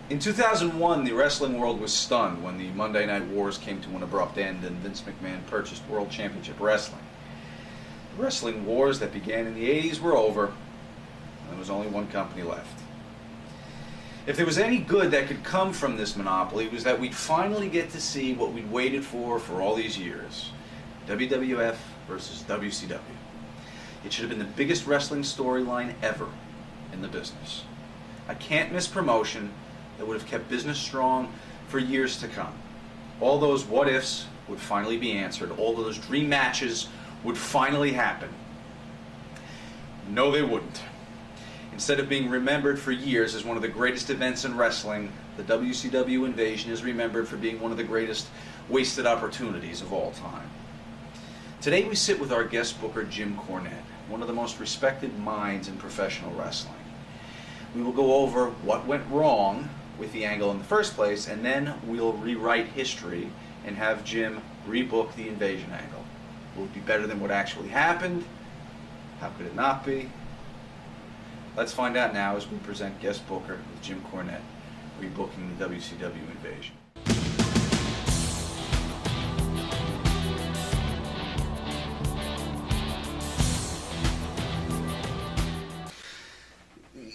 In 2001, the wrestling world was stunned when the Monday Night Wars came to an abrupt end and Vince McMahon purchased World Championship Wrestling. The wrestling wars that began in the 80s were over, and there was only one company left. If there was any good that could come from this monopoly, it was that we'd finally get to see what we'd waited for all these years. WWF versus WCW. It should have been the biggest wrestling storyline ever in the business. I can't miss promotion that would have kept business strong for years to come. All those what ifs would finally be answered. All those dream matches would finally happen. No, they wouldn't. Instead of being remembered for years as one of the greatest events in wrestling, the WCW Invasion is remembered for being one of the greatest wasted opportunities of all time. Today we sit with our guest booker, Jim Cornette, one of the most respected minds in professional wrestling. We will go over what went wrong with the angle in the first place, and then we'll rewrite history and have Jim rebook the Invasion angle. Will it be better than what actually happened? How could it not be? Let's find out now as we present guest booker with Jim Cornette, rebooking the WCW Invasion.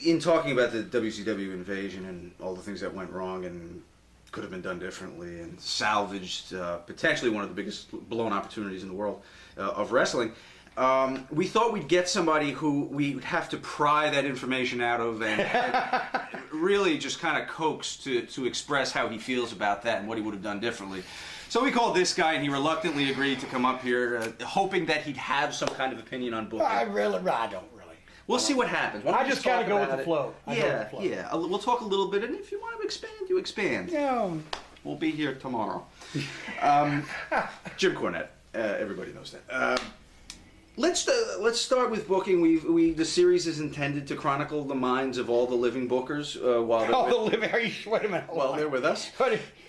In talking about the WCW Invasion and all the things that went wrong and could have been done differently and salvaged potentially one of the biggest blown opportunities in the world of wrestling, we thought we'd get somebody who we'd have to pry that information out of and really just kind of coax to express how he feels about that and what he would have done differently. So we called this guy, and he reluctantly agreed to come up here, hoping that he'd have some kind of opinion on booking. I don't really. We'll see what happens. I just kind of go with the flow. Yeah. We'll talk a little bit, and if you want to expand, you expand. Yeah. We'll be here tomorrow. Jim Cornette. Everybody knows that. Let's start with booking. The series is intended to chronicle the minds of all the living bookers while they're wait a minute. While they're with us.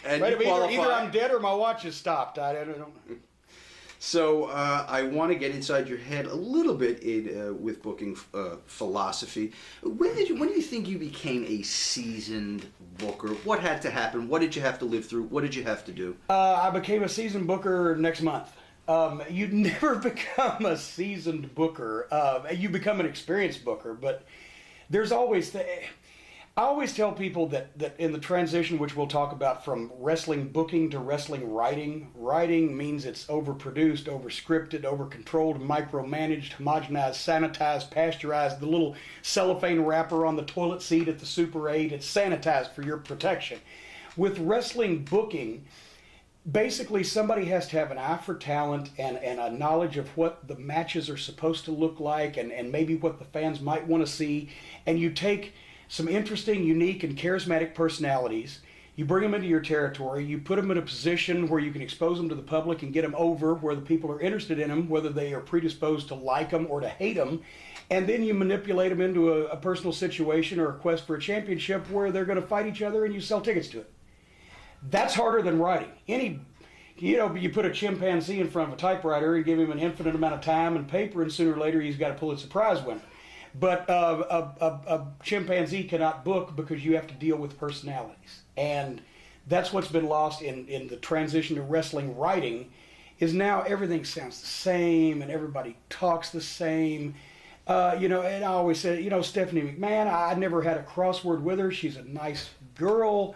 And either I'm dead or my watch has stopped. I don't know. So I want to get inside your head a little bit with booking philosophy. When do you think you became a seasoned booker? What had to happen? What did you have to live through? What did you have to do? I became a seasoned booker next month. You never become a seasoned booker. You become an experienced booker, but there's always I always tell people that in the transition, which we'll talk about, from wrestling booking to wrestling writing means it's overproduced, overscripted, overcontrolled, micromanaged, homogenized, sanitized, pasteurized, the little cellophane wrapper on the toilet seat at the Super 8, it's sanitized for your protection. With wrestling booking, basically somebody has to have an eye for talent and a knowledge of what the matches are supposed to look like and maybe what the fans might want to see, and you take some interesting, unique, and charismatic personalities. You bring them into your territory. You put them in a position where you can expose them to the public and get them over where the people are interested in them, whether they are predisposed to like them or to hate them. And then you manipulate them into a personal situation or a quest for a championship where they're going to fight each other and you sell tickets to it. That's harder than writing. You put a chimpanzee in front of a typewriter and give him an infinite amount of time and paper, and sooner or later he's got a Pulitzer Prize winner. But a chimpanzee cannot book because you have to deal with personalities. And that's what's been lost in the transition to wrestling writing, is now everything sounds the same and everybody talks the same. And I always say, Stephanie McMahon, I never had a crossword with her. She's a nice girl,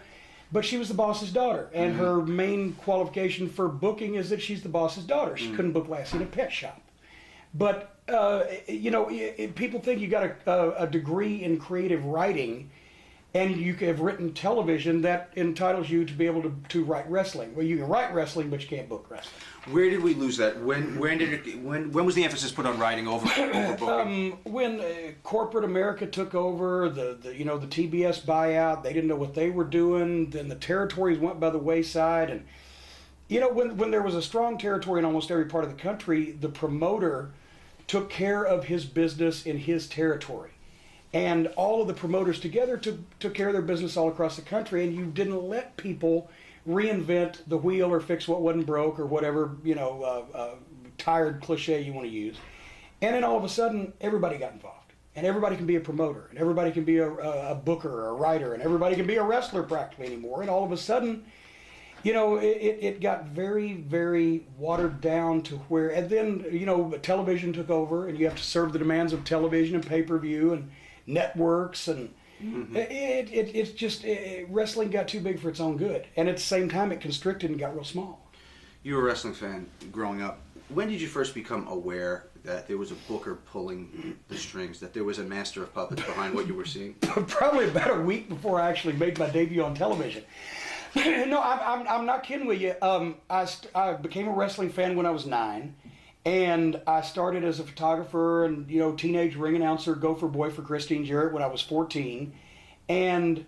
but she was the boss's daughter. And her main qualification for booking is that she's the boss's daughter. She couldn't book Lassie in a pet shop. But people think you got a degree in creative writing and you have written television that entitles you to be able to write wrestling. Well, you can write wrestling, but you can't book wrestling. Where did we lose that? When was the emphasis put on writing over booking? When corporate America took over, the TBS buyout, they didn't know what they were doing. Then the territories went by the wayside, and when there was a strong territory in almost every part of the country, the promoter took care of his business in his territory. And all of the promoters together took care of their business all across the country, and you didn't let people reinvent the wheel or fix what wasn't broke or whatever, tired cliche you want to use. And then all of a sudden, everybody got involved. and everybody can be a promoter, and everybody can be a booker or a writer, and everybody can be a wrestler practically anymore. And all of a sudden, it got very, very watered down to where, and then, television took over, and you have to serve the demands of television and pay-per-view and networks, and it's just, wrestling got too big for its own good. And at the same time, it constricted and got real small. You were a wrestling fan growing up. When did you first become aware that there was a booker pulling the strings, that there was a master of puppets behind what you were seeing? Probably about a week before I actually made my debut on television. No, I'm not kidding with you. I became a wrestling fan when I was 9, and I started as a photographer and teenage ring announcer, gopher boy for Christine Jarrett when I was 14, and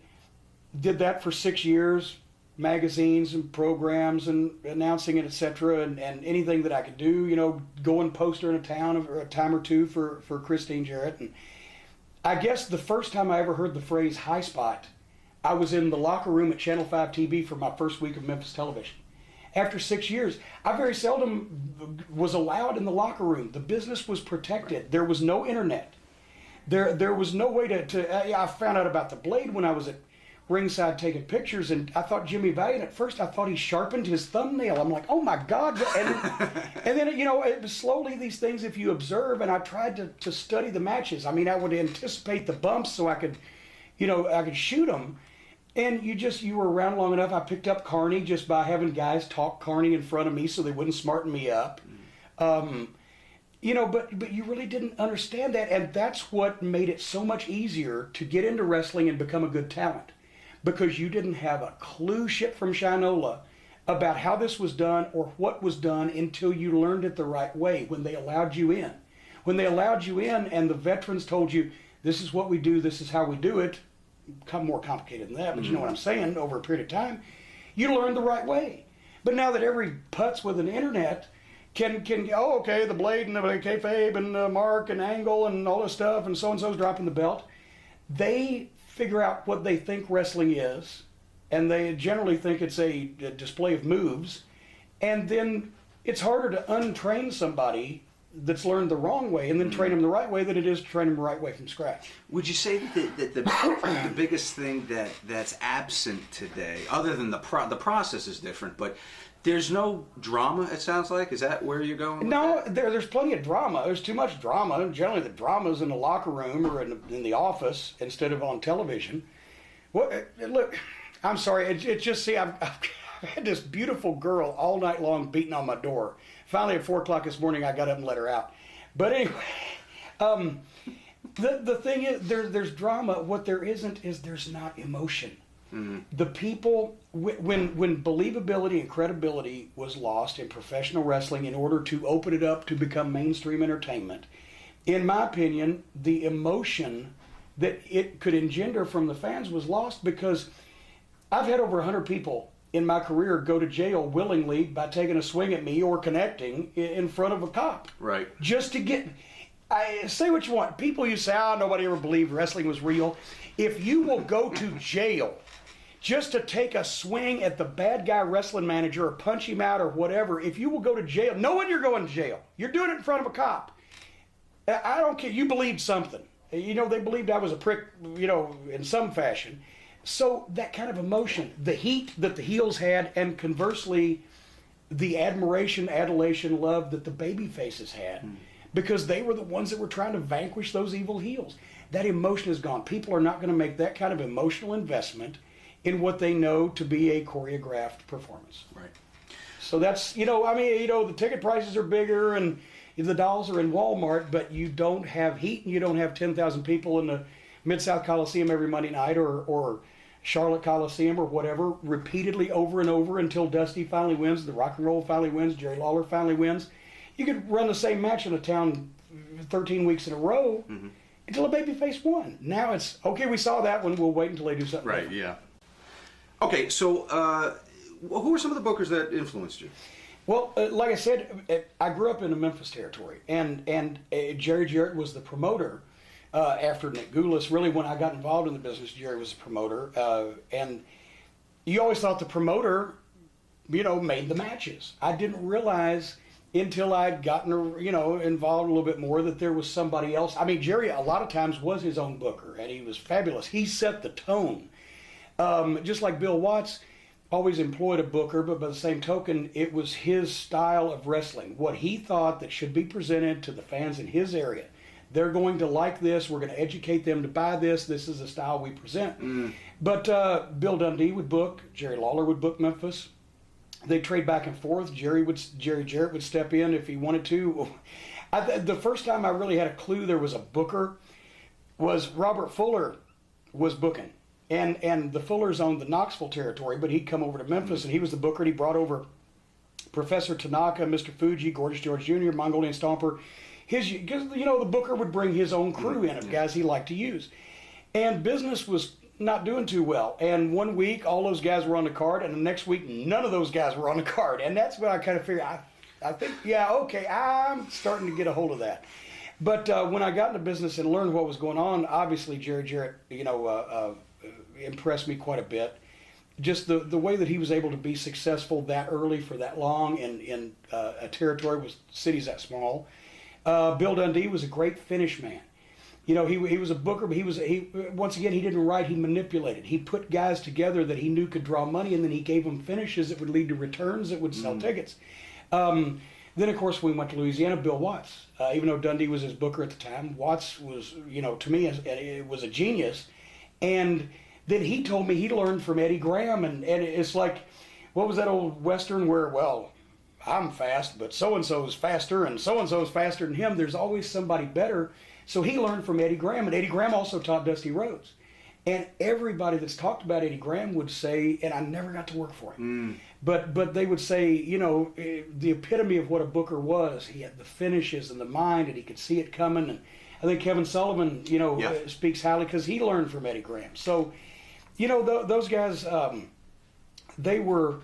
did that for 6 years. Magazines and programs and announcing it, etc., and anything that I could do, going poster in a town or a time or two for Christine Jarrett. And I guess the first time I ever heard the phrase high spot, I was in the locker room at Channel 5 TV for my first week of Memphis television. After 6 years, I very seldom was allowed in the locker room. The business was protected. There was no internet. There was no way to I found out about the Blade when I was at ringside taking pictures, and I thought Jimmy Valiant, at first I thought he sharpened his thumbnail. I'm like, oh my God. And then it was slowly these things, if you observe, and I tried to study the matches. I mean, I would anticipate the bumps so I could shoot them. And you were around long enough, I picked up Carney just by having guys talk Carney in front of me so they wouldn't smarten me up. But you really didn't understand that, and that's what made it so much easier to get into wrestling and become a good talent. Because you didn't have a clue shit from Shinola about how this was done or what was done until you learned it the right way when they allowed you in. When they allowed you in and the veterans told you, this is what we do, this is how we do it, more complicated than that, but you know what I'm saying, over a period of time, you learned the right way. But now that every putz with an internet can the Blade and the kayfabe and Mark and Angle and all this stuff and so-and-so's dropping the belt, they figure out what they think wrestling is, and they generally think it's a display of moves, and then it's harder to untrain somebody that's learned the wrong way and then train them the right way than it is to train them the right way from scratch. Would you say that the biggest thing that's absent today, other than the process is different, but there's no drama, it sounds like? Is that where you're going with No, that? there's plenty of drama. There's too much drama. Generally, the drama's in the locker room or in the office instead of on television. Well, look, I'm sorry. It's just, I've had this beautiful girl all night long beating on my door. Finally, at 4 o'clock this morning, I got up and let her out. But anyway, the thing is, there's drama. What there isn't is there's not emotion. Mm-hmm. The people, when believability and credibility was lost in professional wrestling in order to open it up to become mainstream entertainment, in my opinion, the emotion that it could engender from the fans was lost, because I've had over 100 people in my career go to jail willingly by taking a swing at me or connecting in front of a cop. Right. Just to get... say what you want. People you say, nobody ever believed wrestling was real. If you will go to jail just to take a swing at the bad guy wrestling manager or punch him out or whatever, if you will go to jail, knowing you're going to jail, you're doing it in front of a cop. I don't care. You believed something. They believed I was a prick, in some fashion. So that kind of emotion, the heat that the heels had, and conversely, the admiration, adulation, love that the baby faces had, because they were the ones that were trying to vanquish those evil heels. That emotion is gone. People are not going to make that kind of emotional investment in what they know to be a choreographed performance. Right. So that's, the ticket prices are bigger and the dolls are in Walmart, but you don't have heat and you don't have 10,000 people in the Mid-South Coliseum every Monday night or Charlotte Coliseum or whatever, repeatedly over and over until Dusty finally wins, the Rock and Roll finally wins, Jerry Lawler finally wins. You could run the same match in a town 13 weeks in a row until a babyface won. Now it's, okay, we saw that one, we'll wait until they do something different. Yeah. Okay, so who are some of the bookers that influenced you? Well, like I said, I grew up in the Memphis territory, and Jerry Jarrett was the promoter after Nick Goulas. Really, when I got involved in the business, Jerry was the promoter, and you always thought the promoter, made the matches. I didn't realize until I'd gotten, involved a little bit more, that there was somebody else. I mean, Jerry a lot of times was his own booker, and he was fabulous. He set the tone. Just like Bill Watts always employed a booker, but by the same token, it was his style of wrestling, what he thought that should be presented to the fans in his area. They're going to like this. We're going to educate them to buy this. This is the style we present. But Bill Dundee would book. Jerry Lawler would book Memphis. They'd trade back and forth. Jerry Jarrett would step in if he wanted to. The first time I really had a clue there was a booker was Robert Fuller was booking. And the Fullers owned the Knoxville territory, but he'd come over to Memphis, and he was the booker. And he brought over Professor Tanaka, Mr. Fuji, Gorgeous George Jr., Mongolian Stomper. Because, the booker would bring his own crew in of guys he liked to use. And business was not doing too well. And one week, all those guys were on the card, and the next week, none of those guys were on the card. And that's when I kind of figured, I think, okay, I'm starting to get a hold of that. But when I got into business and learned what was going on, obviously Jerry Jarrett, impressed me quite a bit. Just the way that he was able to be successful that early for that long in a territory with cities that small. Bill Dundee was a great finish man. He was a booker, but once again, he didn't write, he manipulated. He put guys together that he knew could draw money, and then he gave them finishes that would lead to returns that would sell tickets. Then, of course, we went to Louisiana, Bill Watts. Even though Dundee was his booker at the time, Watts was, to me, it was a genius. And then he told me he learned from Eddie Graham, and it's like, what was that old Western where, well, I'm fast, but so-and-so is faster, and so-and-so is faster than him. There's always somebody better. So he learned from Eddie Graham, and Eddie Graham also taught Dusty Rhodes. And everybody that's talked about Eddie Graham would say, and I never got to work for him, but they would say, the epitome of what a booker was. He had the finishes and the mind, and he could see it coming. And I think Kevin Sullivan, speaks highly because he learned from Eddie Graham. So, those guys, they were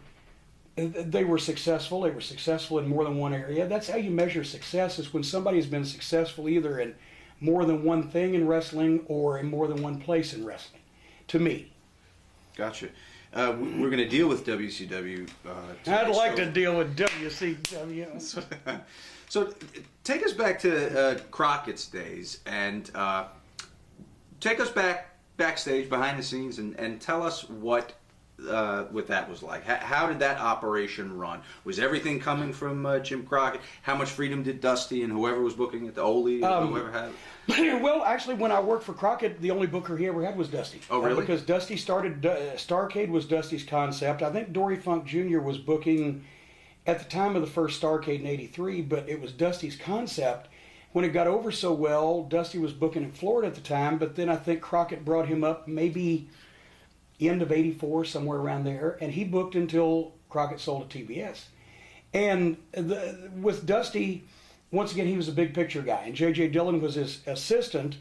successful. They were successful in more than one area. That's how you measure success, is when somebody has been successful either in more than one thing in wrestling or in more than one place in wrestling, to me. Gotcha. We're going to deal with WCW. I'd like to deal with WCW. So take us back to Crockett's days, and take us backstage, behind the scenes, and tell us what that was like. How did that operation run? Was everything coming from Jim Crockett? How much freedom did Dusty and whoever was booking it, the Ole, whoever had it? Well, actually, when I worked for Crockett, the only booker he ever had was Dusty. Oh, really? Because Dusty started, Starrcade was Dusty's concept. I think Dory Funk Jr. was booking at the time of the first Starrcade in '83, but it was Dusty's concept. When it got over so well, Dusty was booking in Florida at the time, but then I think Crockett brought him up maybe end of '84, somewhere around there, and he booked until Crockett sold to TBS. And with Dusty, once again, he was a big picture guy, and J.J. Dillon was his assistant,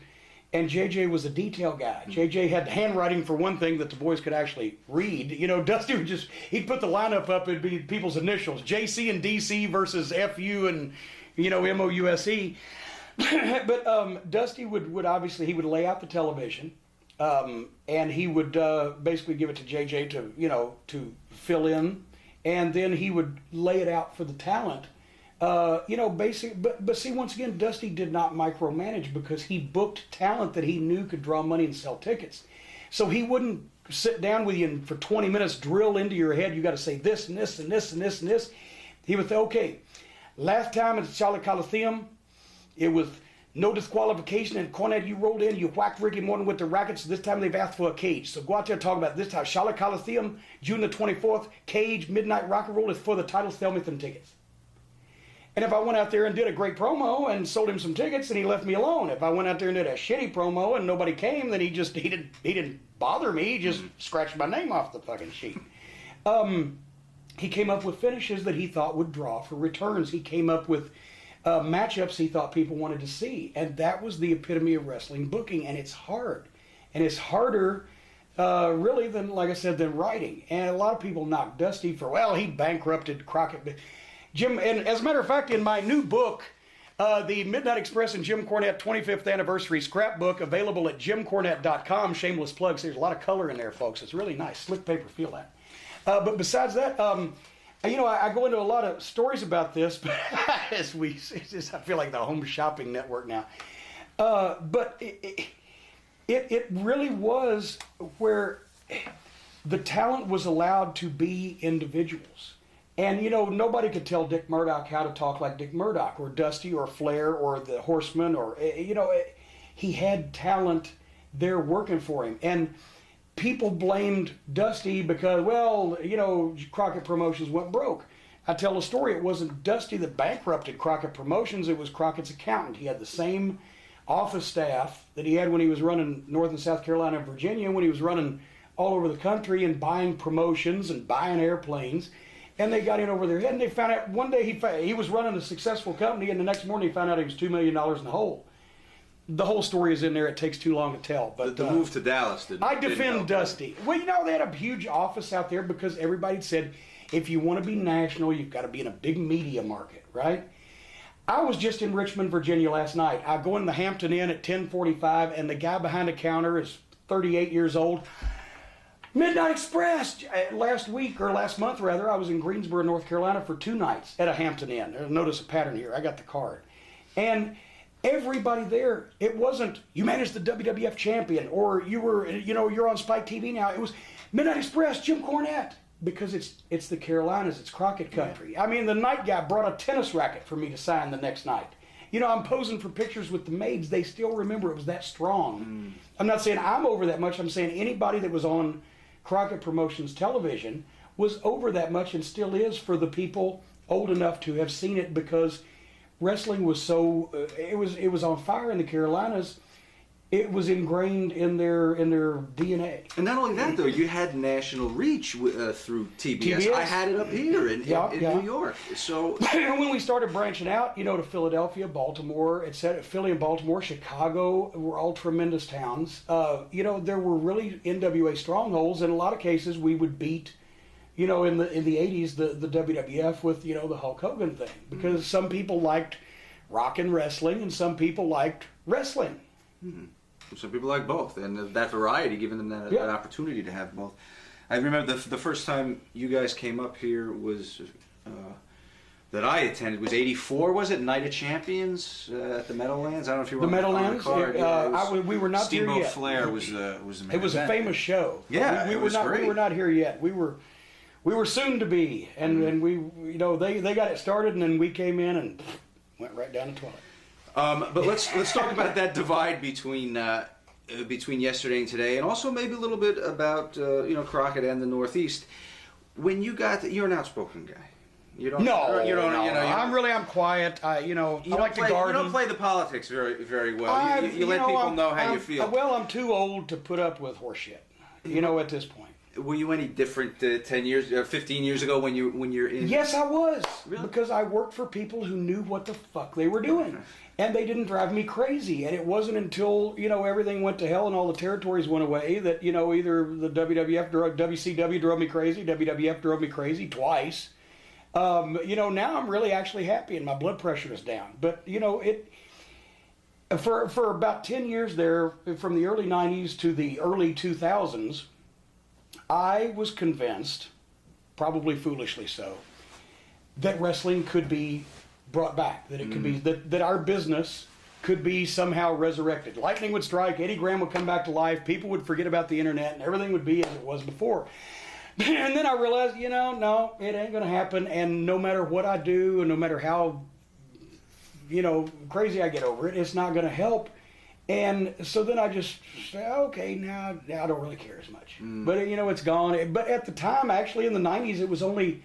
and J.J. was a detail guy. J.J. had handwriting for one thing that the boys could actually read. Dusty would he'd put the lineup up, it'd be people's initials, J.C. and D.C. versus F.U. and, M.O.U.S.E. But Dusty would obviously, he would lay out the television, and he would basically give it to JJ to fill in, and then he would lay it out for the talent. Basic. But see, once again, Dusty did not micromanage because he booked talent that he knew could draw money and sell tickets. So he wouldn't sit down with you and for 20 minutes drill into your head, you got to say this and this and this and this and this. He would say, okay, last time at the Charlotte Coliseum, it was no disqualification, and Cornette, you rolled in, you whacked Ricky Morton with the rackets. This time they've asked for a cage. So go out there and talk about it. This time, Charlotte Coliseum, June the 24th, cage, midnight rock and roll is for the title, sell me some tickets. And if I went out there and did a great promo and sold him some tickets, and he left me alone. If I went out there and did a shitty promo and nobody came, then he didn't bother me. He just scratched my name off the fucking sheet. He came up with finishes that he thought would draw for returns. He came up with matchups he thought people wanted to see, and that was the epitome of wrestling booking. And it's hard, and it's harder, really, than, like I said, than writing. And a lot of people knock Dusty for, well, he bankrupted Crockett. Jim, and as a matter of fact, in my new book, the Midnight Express and Jim Cornette 25th Anniversary Scrapbook, available at jimcornette.com, shameless plugs. There's a lot of color in there, folks. It's really nice. Slick paper, feel that. But besides that, I go into a lot of stories about this, but I feel like the Home Shopping Network now. But it really was where the talent was allowed to be individuals. And, nobody could tell Dick Murdoch how to talk like Dick Murdoch, or Dusty, or Flair, or the Horseman, or, he had talent there working for him. And people blamed Dusty because, Crockett Promotions went broke. I tell a story, it wasn't Dusty that bankrupted Crockett Promotions, it was Crockett's accountant. He had the same office staff that he had when he was running North and South Carolina and Virginia, when he was running all over the country and buying promotions and buying airplanes. And they got in over their head, and they found out one day he was running a successful company, and the next morning he found out he was $2 million in the hole. The whole story is in there. It takes too long to tell. But the move to Dallas didn't. I defend help, Dusty. right? Well, they had a huge office out there because everybody said, if you want to be national, you've got to be in a big media market, right? I was just in Richmond, Virginia last night. I go in the Hampton Inn at 10:45, and the guy behind the counter is 38 years old. Midnight Express. Last month, I was in Greensboro, North Carolina for 2 nights at a Hampton Inn. Notice a pattern here. I got the card. And everybody there, it wasn't, you managed the WWF champion, or you were, you're on Spike TV now. It was Midnight Express, Jim Cornette, because it's the Carolinas, it's Crockett country. Yeah. I mean, the night guy brought a tennis racket for me to sign the next night. I'm posing for pictures with the maids. They still remember it was that strong. I'm not saying I'm over that much. I'm saying anybody that was on Crockett Promotions television was over that much, and still is for the people old enough to have seen it, because wrestling was so it was on fire in the Carolinas. It was ingrained in their DNA. And not only that, though, you had national reach through TBS. I had it up here in New York. So when we started branching out, to Philadelphia, Baltimore, etc., Philly and Baltimore, Chicago were all tremendous towns. There were really NWA strongholds. In a lot of cases, we would beat, in the 80s, the WWF with the Hulk Hogan thing, because some people liked rock and wrestling, and some people liked wrestling. Mm-hmm. Some people like both, and that variety, giving them that opportunity to have both. I remember the first time you guys came up here was that I attended was '84. Was it Night of Champions at the Meadowlands? I don't know if you were the Meadowlands. We were not Steamboat here yet. Flair was the main It was event. a famous show. Yeah, we it were was not. great. We were not here yet. We were soon to be, and we they got it started, and then we came in and went right down the toilet. But let's talk about that divide between yesterday and today, and also maybe a little bit about Crockett and the Northeast. When you're an outspoken guy. You don't. I'm quiet. I like to garden. You don't play the politics very very well. You let people know how you feel. Well, I'm too old to put up with horseshit. At this point. Were you any different 10 years, 15 years ago when you're in? Yes, I was. Really? Because I worked for people who knew what the fuck they were doing. And they didn't drive me crazy. And it wasn't until, everything went to hell and all the territories went away that, either the WCW drove me crazy, WWF drove me crazy twice. Now I'm really actually happy and my blood pressure is down. But, for about 10 years there, from the early 90s to the early 2000s, I was convinced, probably foolishly so, that wrestling could be brought back, that it could be, that our business could be somehow resurrected. Lightning would strike, Eddie Graham would come back to life, people would forget about the internet, and everything would be as it was before. And then I realized, no, it ain't going to happen, and no matter what I do, and no matter how, crazy I get over it, it's not going to help. And so then I just say, okay, now I don't really care as much. But, it's gone. But at the time, actually, in the 90s, it was only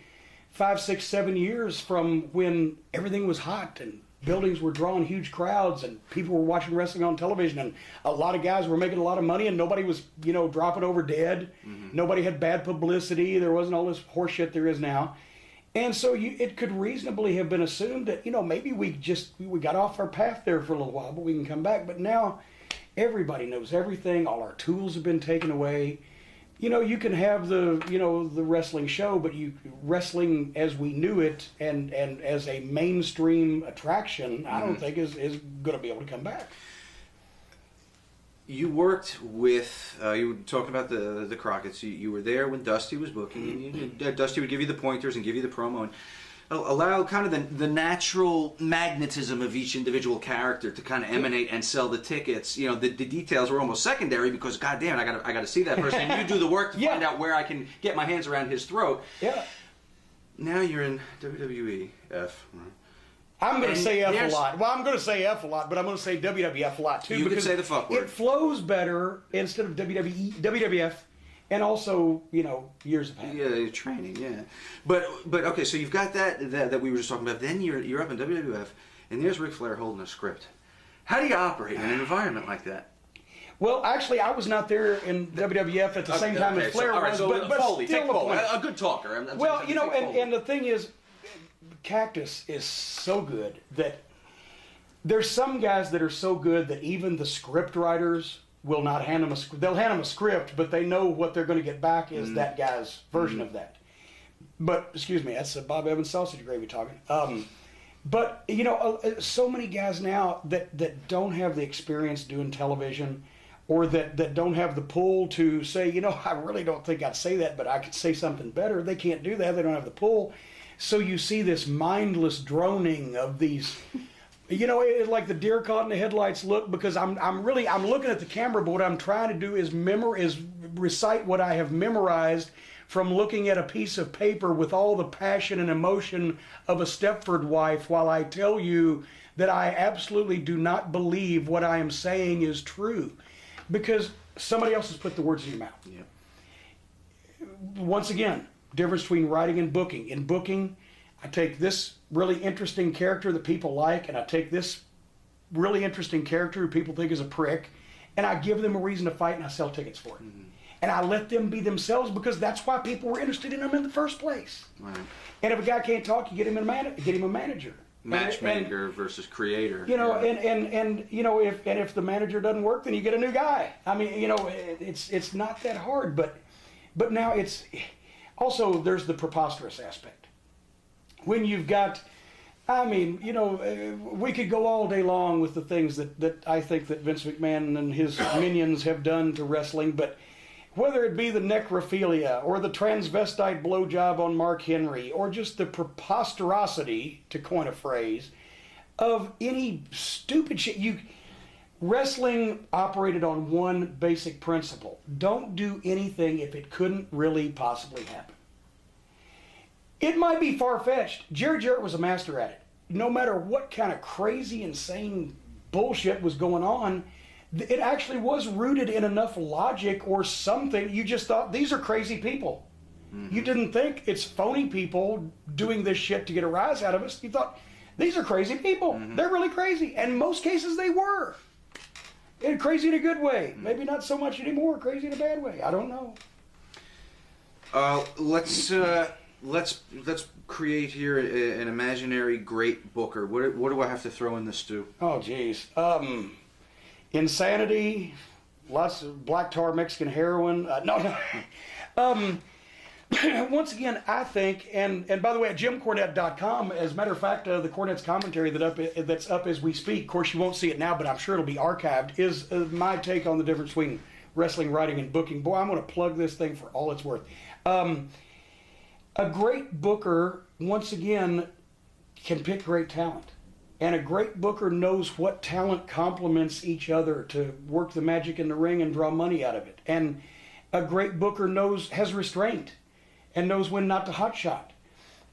5, 6, 7 years from when everything was hot and buildings were drawing huge crowds and people were watching wrestling on television and a lot of guys were making a lot of money and nobody was, dropping over dead. Nobody had bad publicity. There wasn't all this horse shit there is now. And so it could reasonably have been assumed that, maybe we got off our path there for a little while, but we can come back. But now everybody knows everything. All our tools have been taken away. You can have the wrestling show, but wrestling as we knew it and as a mainstream attraction, I don't think is going to be able to come back. You worked with, you were talking about the Crockett's. You were there when Dusty was booking. Dusty would give you the pointers and give you the promo and allow kind of the natural magnetism of each individual character to kind of emanate and sell the tickets. You know, the details were almost secondary because, goddamn, I got to see that person. And you do the work to find out where I can get my hands around his throat. Yeah. Now you're in WWE F. I'm going to say F a lot. Well, I'm going to say F a lot, but I'm going to say WWF a lot too. You could say the fuck word. It flows better instead of WWF, and also, you know, years of habit. Yeah, training, yeah. But okay, so you've got that we were just talking about. Then you're up in WWF, and there's Ric Flair holding a script. How do you operate in an environment like that? Well, actually, I was not there in WWF at the same time as Flair was, but Foley, still take Foley. A good talker. Well, you know, and the thing is, Cactus is so good that there's some guys that are so good that even the script writers will not hand them a script. They'll hand them a script, but they know what they're going to get back is that guy's version of that. But, excuse me, that's Bob Evans sausage gravy talking. But, you know, so many guys now that don't have the experience doing television or that don't have the pull to say, you know, I really don't think I'd say that, but I could say something better. They can't do that. They don't have the pull. So you see this mindless droning of these, you know, like the deer caught in the headlights look, because I'm looking at the camera, but what I'm trying to do is recite what I have memorized from looking at a piece of paper with all the passion and emotion of a Stepford wife while I tell you that I absolutely do not believe what I am saying is true, because somebody else has put the words in your mouth. Yeah. Once again, difference between writing and booking. In booking, I take this really interesting character that people like, and I take this really interesting character who people think is a prick, and I give them a reason to fight, and I sell tickets for it. Mm-hmm. And I let them be themselves, because that's why people were interested in them in the first place. Right. And if a guy can't talk, you get him a manager. Matchmaker versus creator. You know, and you know, if the manager doesn't work, then you get a new guy. I mean, you know, it's not that hard, but now it's. Also, there's the preposterous aspect. When you've got, I mean, you know, we could go all day long with the things that I think that Vince McMahon and his minions have done to wrestling, but whether it be the necrophilia or the transvestite blowjob on Mark Henry or just the preposterosity, to coin a phrase, of any stupid shit. Wrestling operated on one basic principle. Don't do anything if it couldn't really possibly happen. It might be far-fetched. Jarrett was a master at it. No matter what kind of crazy, insane bullshit was going on, it actually was rooted in enough logic or something. You just thought, these are crazy people. Mm-hmm. You didn't think it's phony people doing this shit to get a rise out of us. You thought, these are crazy people. Mm-hmm. They're really crazy. And in most cases, they were. And crazy in a good way. Maybe not so much anymore. Crazy in a bad way. I don't know. Let's create here an imaginary great booker. What do I have to throw in the stew? Oh, geez. Insanity. Lots of black tar Mexican heroin. No. Once again, I think, and by the way, at JimCornette.com, as a matter of fact, the Cornette's commentary that's up as we speak, of course you won't see it now, but I'm sure it'll be archived, is my take on the difference between wrestling, writing, and booking. Boy, I'm going to plug this thing for all it's worth. A great booker, once again, can pick great talent. And a great booker knows what talent complements each other to work the magic in the ring and draw money out of it. And a great booker has restraint and knows when not to hotshot.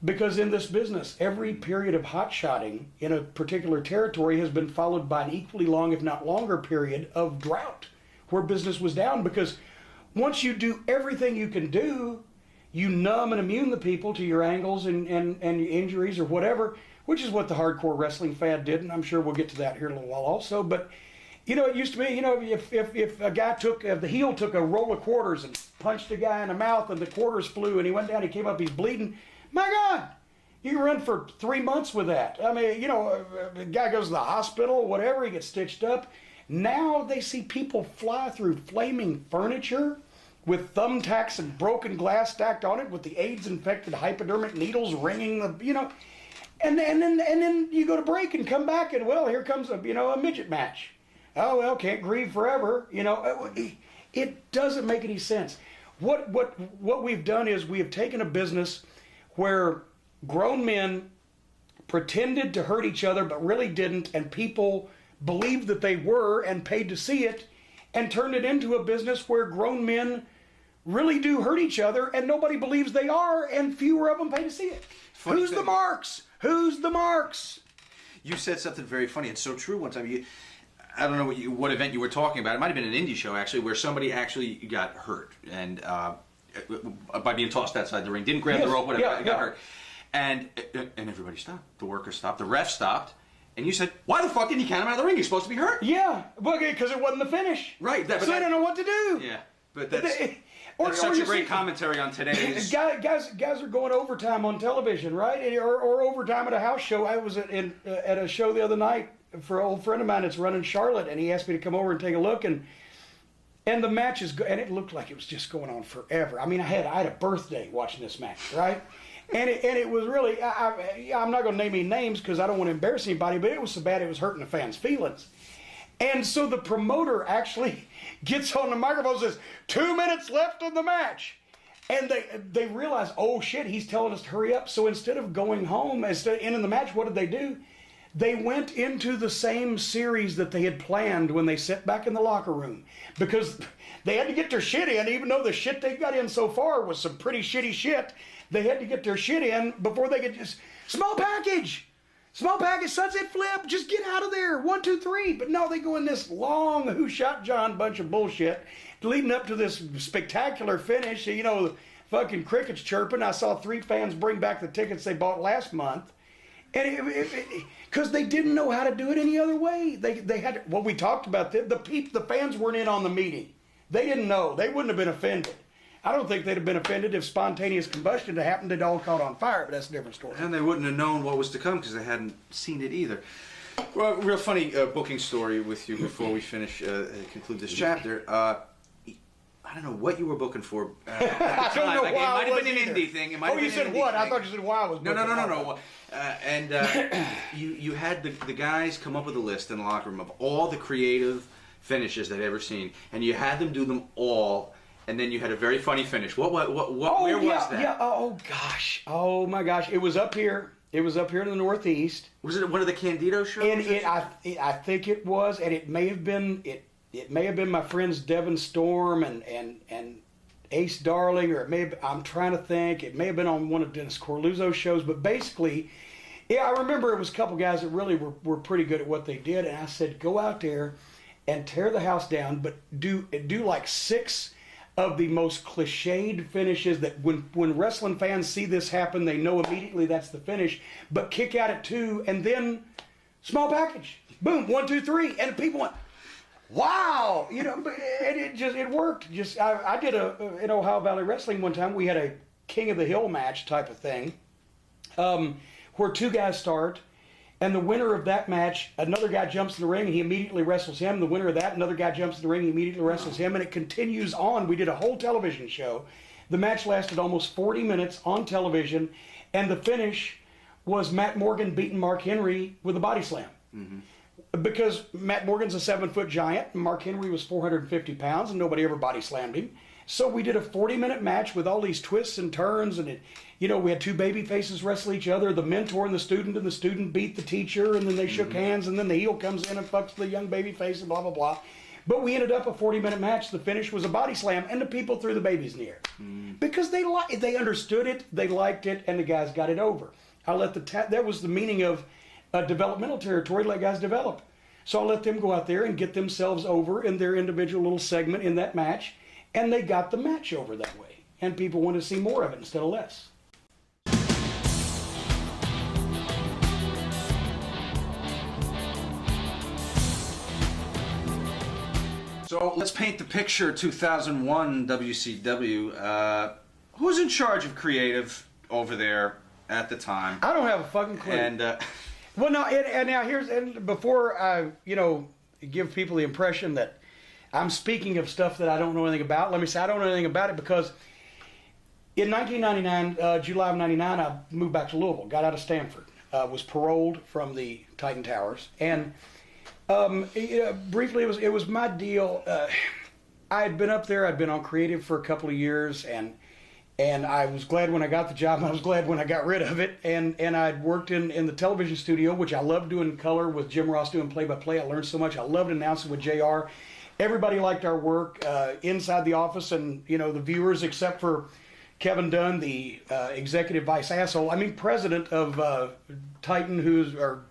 Because in this business, every period of hotshotting in a particular territory has been followed by an equally long, if not longer, period of drought where business was down. Because once you do everything you can do, you numb and immune the people to your angles and injuries or whatever, which is what the hardcore wrestling fad did, and I'm sure we'll get to that here in a little while also. But, you know, it used to be, you know, if a guy the heel took a roll of quarters and punched a guy in the mouth and the quarters flew and he went down, he came up, he's bleeding, my God, you run for 3 months with that. I mean, you know, a guy goes to the hospital, whatever, he gets stitched up. Now they see people fly through flaming furniture with thumbtacks and broken glass stacked on it with the AIDS-infected hypodermic needles ringing the, you know, and then you go to break and come back and, well, here comes a midget match. oh well, can't grieve forever. You know, it doesn't make any sense. What we've done is we have taken a business where grown men pretended to hurt each other but really didn't, and people believed that they were and paid to see it, and turned it into a business where grown men really do hurt each other and nobody believes they are, and fewer of them pay to see it. Funny Who's thing. the marks? Who's the marks? You said something very funny. It's so true. One time, I don't know what event you were talking about. It might have been an indie show, actually, where somebody actually got hurt and by being tossed outside the ring. Didn't grab the rope, whatever, got hurt. And everybody stopped. The workers stopped. The ref stopped. And you said, why the fuck didn't you count him out of the ring? He's supposed to be hurt. Yeah, well, because it wasn't the finish. Right. So they don't know what to do. Yeah, but that's Or such you a great see- commentary on today's... Guys are going overtime on television, right? Or overtime at a house show. I was at a show the other night for an old friend of mine that's running Charlotte, and he asked me to come over and take a look, and the match is and it looked like it was just going on forever. I mean, I had a birthday watching this match, right? And it was really, I'm not going to name any names because I don't want to embarrass anybody, but it was so bad it was hurting the fans' feelings. And so the promoter actually gets on the microphone and says, 2 minutes left in the match. And they realize, oh shit, he's telling us to hurry up. So instead of going home, instead of ending the match, what did they do? They went into the same series that they had planned when they sat back in the locker room. Because they had to get their shit in, even though the shit they got in so far was some pretty shitty shit. They had to get their shit in before they could just, small package, sunset flip, just get out of there, 1, 2, 3. But no, they go in this long Who Shot John bunch of bullshit leading up to this spectacular finish. You know, fucking crickets chirping. I saw 3 fans bring back the tickets they bought last month. And because they didn't know how to do it any other way. They had to, well, we talked about this. The fans weren't in on the meeting. They didn't know. They wouldn't have been offended. I don't think they'd have been offended if spontaneous combustion had happened. It all caught on fire, but that's a different story. And they wouldn't have known what was to come because they hadn't seen it either. Well, real funny booking story with you before we finish conclude this chapter. I don't know what you were booking for at the time. I don't know why It might have I been an was either. indie thing. It might have You been an said indie what? I thing. thought you said why I was booking. No. And you had the guys come up with a list in the locker room of all the creative finishes they'd ever seen, and you had them do them all, and then you had a very funny finish. Where was that? Yeah. Oh gosh. Oh my gosh. It was up here. It was up here in the Northeast. Was it one of the Candido shows? And I think it was, and it may have been it may have been my friends Devin Storm and Ace Darling, or it may have, I'm trying to think, it may have been on one of Dennis Corluzzo's shows, but basically, yeah, I remember it was a couple guys that really were pretty good at what they did, and I said, go out there and tear the house down, but do like 6 of the most cliched finishes that when wrestling fans see this happen, they know immediately that's the finish, but kick out at 2, and then small package, boom, 1, 2, 3, and people went, wow, you know, and it worked. I did in Ohio Valley Wrestling one time. We had a King of the Hill match type of thing, where 2 guys start, and the winner of that match, another guy jumps in the ring and he immediately wrestles him. The winner of that, another guy jumps in the ring, he immediately wrestles him, and it continues on. We did a whole television show. The match lasted almost 40 minutes on television, and the finish was Matt Morgan beating Mark Henry with a body slam. Mm-hmm. Because Matt Morgan's a 7-foot giant, and Mark Henry was 450 pounds, and nobody ever body slammed him. So we did a 40-minute match with all these twists and turns, and we had 2 baby faces wrestle each other, the mentor and the student beat the teacher, and then they shook hands, and then the heel comes in and fucks the young baby face, and blah, blah, blah. But we ended up a 40-minute match. The finish was a body slam, and the people threw the babies in the air. Because they understood it, they liked it, and the guys got it over. That was the meaning of developmental territory, let guys develop. So I let them go out there and get themselves over in their individual little segment in that match, and they got the match over that way. And people wanted to see more of it instead of less. So let's paint the picture. 2001 WCW. Who's in charge of creative over there at the time? I don't have a fucking clue. And well, no, and now before I, give people the impression that I'm speaking of stuff that I don't know anything about, let me say I don't know anything about it because in 1999, July of 99, I moved back to Louisville, got out of Stanford, was paroled from the Titan Towers, and Briefly, it was my deal. I had been up there. I'd been on creative for a couple of years, and I was glad when I got the job. I was glad when I got rid of it. And I'd worked in the television studio, which I loved doing color with Jim Ross doing play-by-play. I learned so much. I loved announcing with JR. Everybody liked our work inside the office, and the viewers, except for Kevin Dunn, the executive vice asshole. I mean, president of Titan, or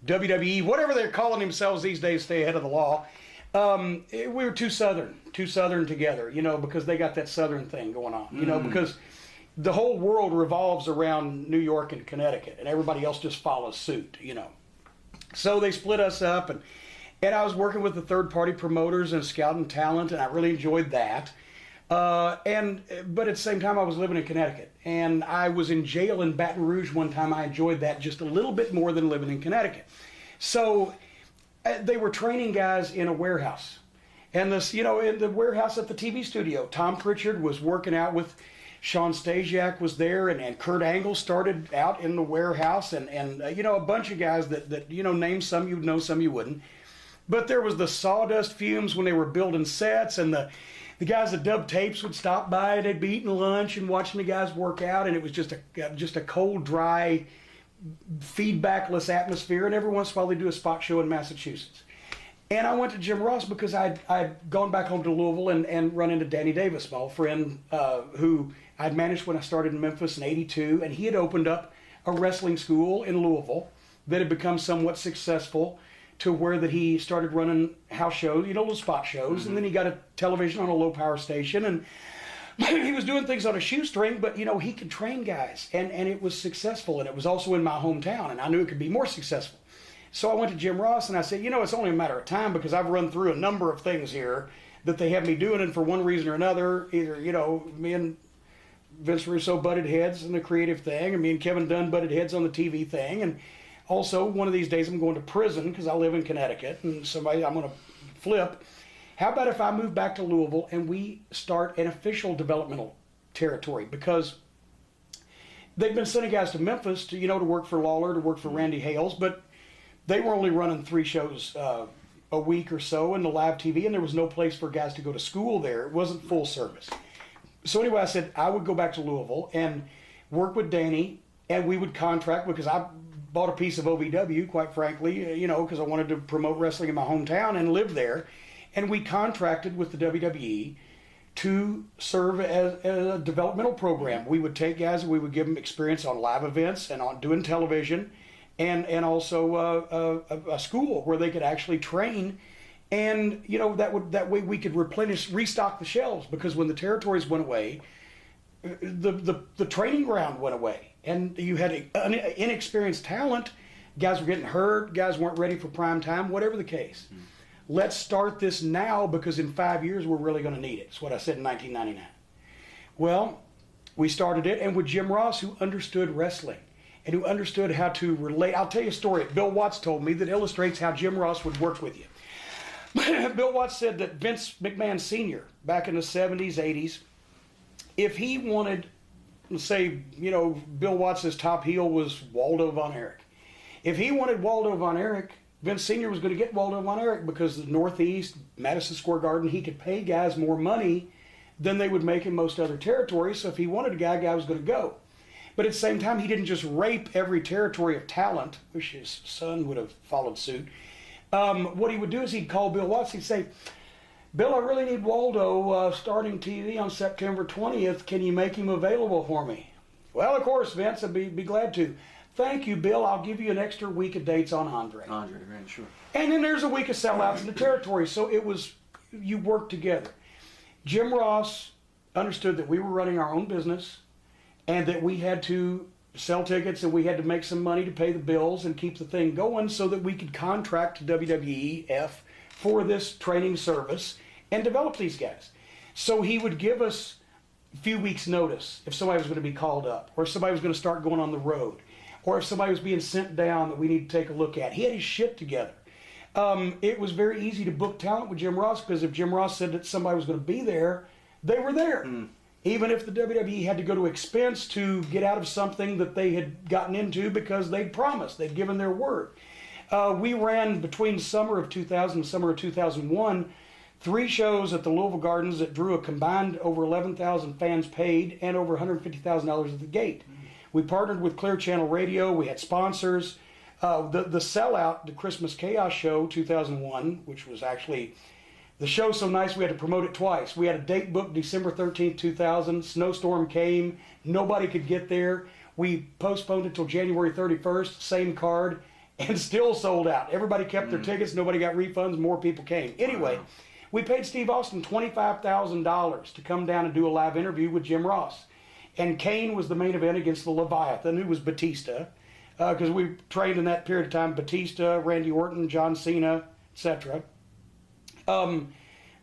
WWE, whatever they're calling themselves these days, stay ahead of the law. We were too southern together, because they got that southern thing going on, because the whole world revolves around New York and Connecticut, and everybody else just follows suit, So they split us up, and I was working with the third-party promoters and scouting talent, and I really enjoyed that. But at the same time, I was living in Connecticut, and I was in jail in Baton Rouge one time. I enjoyed that just a little bit more than living in Connecticut. So they were training guys in a warehouse, and in the warehouse at the TV studio, Tom Pritchard was working out with Sean Stasiak was there, and Kurt Angle started out in the warehouse, and a bunch of guys that name some you'd know, some you wouldn't. But there was the sawdust fumes when they were building sets, and the guys that dubbed tapes would stop by. They'd be eating lunch and watching the guys work out, and it was just a cold, dry, feedbackless atmosphere. And every once in a while they'd do a spot show in Massachusetts. And I went to Jim Ross because I'd gone back home to Louisville and run into Danny Davis, my old friend, who I'd managed when I started in Memphis in '82, and he had opened up a wrestling school in Louisville that had become somewhat successful, to where that he started running house shows, little spot shows, and then he got a television on a low power station, and he was doing things on a shoestring, but he could train guys, and it was successful, and it was also in my hometown, and I knew it could be more successful. So I went to Jim Ross and I said, it's only a matter of time, because I've run through a number of things here that they have me doing, and for one reason or another, either, me and Vince Russo butted heads in the creative thing, and me and Kevin Dunn butted heads on the TV thing, and also, one of these days I'm going to prison because I live in Connecticut, and I'm going to flip. How about if I move back to Louisville and we start an official developmental territory? Because they've been sending guys to Memphis to work for Lawler, to work for Randy Hales, but they were only running 3 shows a week or so in the live TV, and there was no place for guys to go to school there. It wasn't full service. So anyway, I said I would go back to Louisville and work with Danny, and we would contract, because I bought a piece of OVW, quite frankly, because I wanted to promote wrestling in my hometown and live there. And we contracted with the WWE to serve as a developmental program. We would take guys and we would give them experience on live events and on doing television, and also a school where they could actually train. And that way we could restock the shelves, because when the territories went away, the training ground went away, and you had inexperienced talent. Guys were getting hurt, guys weren't ready for prime time, whatever the case. Let's start this now, because in 5 years we're really going to need it. That's what I said in 1999. Well, we started it, and with Jim Ross, who understood wrestling and who understood how to relate. I'll tell you a story that Bill Watts told me that illustrates how Jim Ross would work with you. Bill Watts said that Vince McMahon Sr., back in the 70s, 80s, if he wanted, let's say, Bill Watts' top heel was Waldo Von Erich. If he wanted Waldo Von Erich, Vince Sr. was going to get Waldo Von Erich, because the Northeast, Madison Square Garden, he could pay guys more money than they would make in most other territories. So if he wanted a guy was going to go. But at the same time, he didn't just rape every territory of talent. Wish his son would have followed suit. What he would do is he'd call Bill Watts. He'd say, Bill, I really need Waldo starting TV on September 20th. Can you make him available for me? Well, of course, Vince, I'd be glad to. Thank you, Bill. I'll give you an extra week of dates on Andre. Andre, right, sure. And then there's a week of sellouts in the territory. So you worked together. Jim Ross understood that we were running our own business, and that we had to sell tickets, and we had to make some money to pay the bills and keep the thing going, so that we could contract WWEF for this training service and develop these guys. So he would give us a few weeks' notice if somebody was going to be called up, or if somebody was going to start going on the road, or if somebody was being sent down that we need to take a look at. He had his shit together. It was very easy to book talent with Jim Ross, because if Jim Ross said that somebody was going to be there, they were there. Even if the WWE had to go to expense to get out of something that they had gotten into because they'd promised, they'd given their word. We ran between summer of 2000 and summer of 2001, 3 shows at the Louisville Gardens that drew a combined over 11,000 fans paid and over $150,000 at the gate. We partnered with Clear Channel Radio. We had sponsors. The sellout, the Christmas Chaos Show 2001, which was actually the show so nice we had to promote it twice. We had a date booked December 13th, 2000. Snowstorm came. Nobody could get there. We postponed it till January 31st, same card, and still sold out. Everybody kept their tickets. Nobody got refunds. More people came. Anyway, we paid Steve Austin $25,000 to come down and do a live interview with Jim Ross. And Kane was the main event against the Leviathan, who was Batista. Because we trained in that period of time, Batista, Randy Orton, John Cena, etc.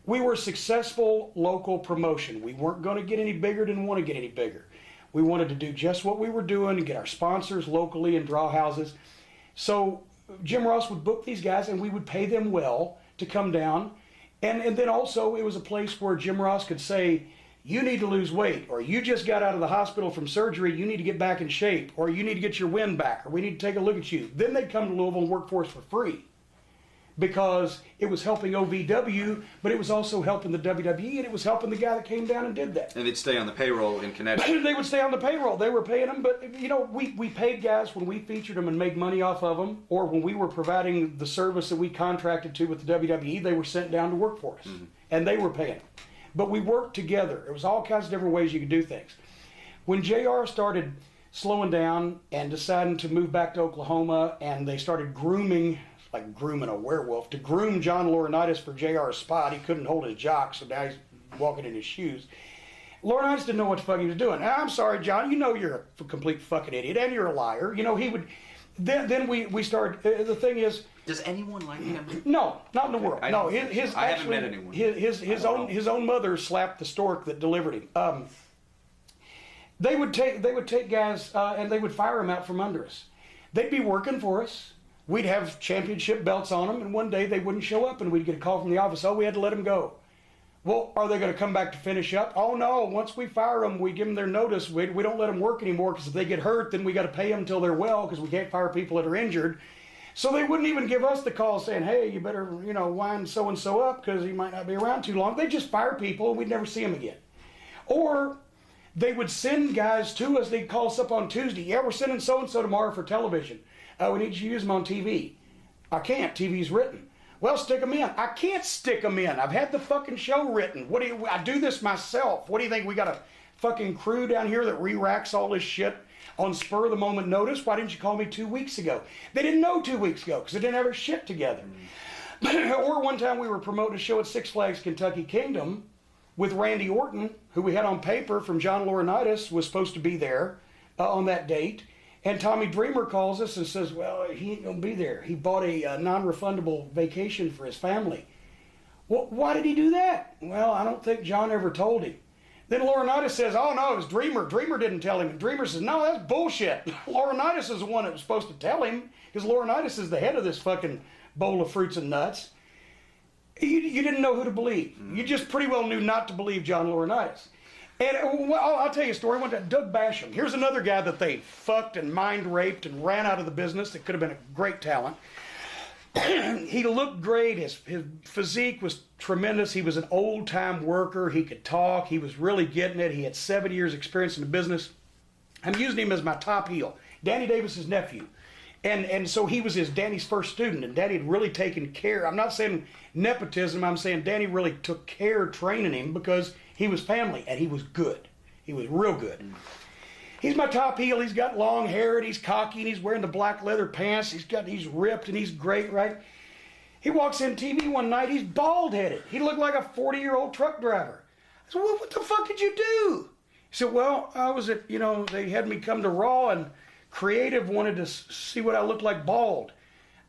We were a successful local promotion. We weren't going to get any bigger, didn't want to get any bigger. We wanted to do just what we were doing and get our sponsors locally and draw houses. So Jim Ross would book these guys and we would pay them well to come down. And then also it was a place where Jim Ross could say, you need to lose weight, or you just got out of the hospital from surgery, you need to get back in shape, or you need to get your wind back, or we need to take a look at you. Then they'd come to Louisville and work for us for free because it was helping OVW, but it was also helping the WWE, and it was helping the guy that came down and did that. And they'd stay on the payroll in Connecticut. They would stay on the payroll. They were paying them, but you know, we paid guys when we featured them and made money off of them, or when we were providing the service that we contracted to with the WWE, they were sent down to work for us, and they were paying them. But we worked together. There was all kinds of different ways you could do things. When JR started slowing down and deciding to move back to Oklahoma, and they started grooming, like grooming a werewolf, to groom John Laurinaitis for JR's spot. He couldn't hold his jock, so now he's walking in his shoes. Laurinaitis didn't know what the fuck he was doing. I'm sorry, John, you know you're a complete fucking idiot, and you're a liar. You know, he would... Then we started... The thing is... Does anyone like him? No, not in the world. No, I haven't met anyone. His own mother slapped the stork that delivered him. They would take guys and they would fire them out from under us. They'd be working for us. We'd have championship belts on them, and one day they wouldn't show up, and we'd get a call from the office. Oh, we had to let them go. Well, are they going to come back to finish up? Oh no! Once we fire them, we give them their notice. We don't let them work anymore because if they get hurt, then we got to pay them until they're well because we can't fire people that are injured. So they wouldn't even give us the call saying, hey, you better, wind so-and-so up because he might not be around too long. They'd just fire people and we'd never see them again. Or they would send guys to us. They'd call us up on Tuesday. Yeah, we're sending so-and-so tomorrow for television. We need you to use them on TV. I can't. TV's written. Well, stick them in. I can't stick them in. I've had the fucking show written. I do this myself. What do you think? We got a fucking crew down here that re-racks all this shit on spur of the moment notice? Why didn't you call me 2 weeks ago? They didn't know 2 weeks ago because they didn't have their shit together. Or one time we were promoting a show at Six Flags Kentucky Kingdom with Randy Orton, who we had on paper from John Laurinaitis, was supposed to be there on that date. And Tommy Dreamer calls us and says, well, he ain't going to be there. He bought a non-refundable vacation for his family. Well, why did he do that? Well, I don't think John ever told him. Then Laurinaitis says, oh no, it was Dreamer. Dreamer didn't tell him. And Dreamer says, no, that's bullshit. Laurinaitis is the one that was supposed to tell him because Laurinaitis is the head of this fucking bowl of fruits and nuts. You didn't know who to believe. You just pretty well knew not to believe John Laurinaitis. And I'll tell you a story. One time, Doug Basham. Here's another guy that they fucked and mind raped and ran out of the business that could have been a great talent. He looked great. His physique was tremendous. He was an old-time worker. He could talk. He was really getting it. He had 7 years experience in the business. I'm using him as my top heel. Danny Davis's nephew. And so he was Danny's first student, and Danny had really taken care. I'm not saying nepotism. I'm saying Danny really took care training him because he was family, and he was good. He was real good. He's my top heel. He's got long hair, and he's cocky, and he's wearing the black leather pants. He's ripped, and he's great, right? He walks in TV one night. He's bald-headed. He looked like a 40-year-old truck driver. I said, well, what the fuck did you do? He said, well, I was at, they had me come to Raw, and Creative wanted to see what I looked like bald.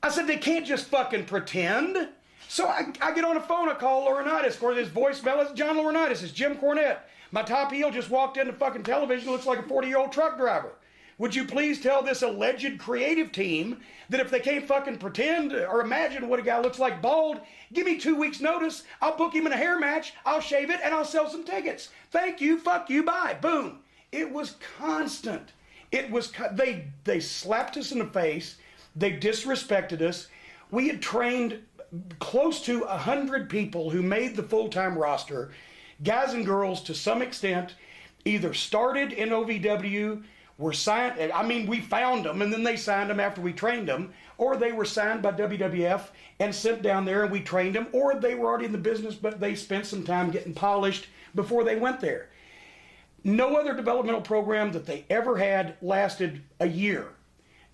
I said, they can't just fucking pretend. So I get on the phone, I call Laurinaitis. Of course, his voicemail is John Laurinaitis. It's Jim Cornette. My top heel just walked into fucking television, looks like a 40-year-old truck driver. Would you please tell this alleged creative team that if they can't fucking pretend or imagine what a guy looks like bald, give me 2 weeks notice, I'll book him in a hair match, I'll shave it, and I'll sell some tickets. Thank you, fuck you, bye, boom. It was constant. It was, they slapped us in the face. They disrespected us. We had trained close to 100 people who made the full-time roster, guys and girls to some extent, either started in OVW, were signed, I mean, we found them and then they signed them after we trained them, or they were signed by WWF and sent down there and we trained them, or they were already in the business but they spent some time getting polished before they went there. No other developmental program that they ever had lasted a year.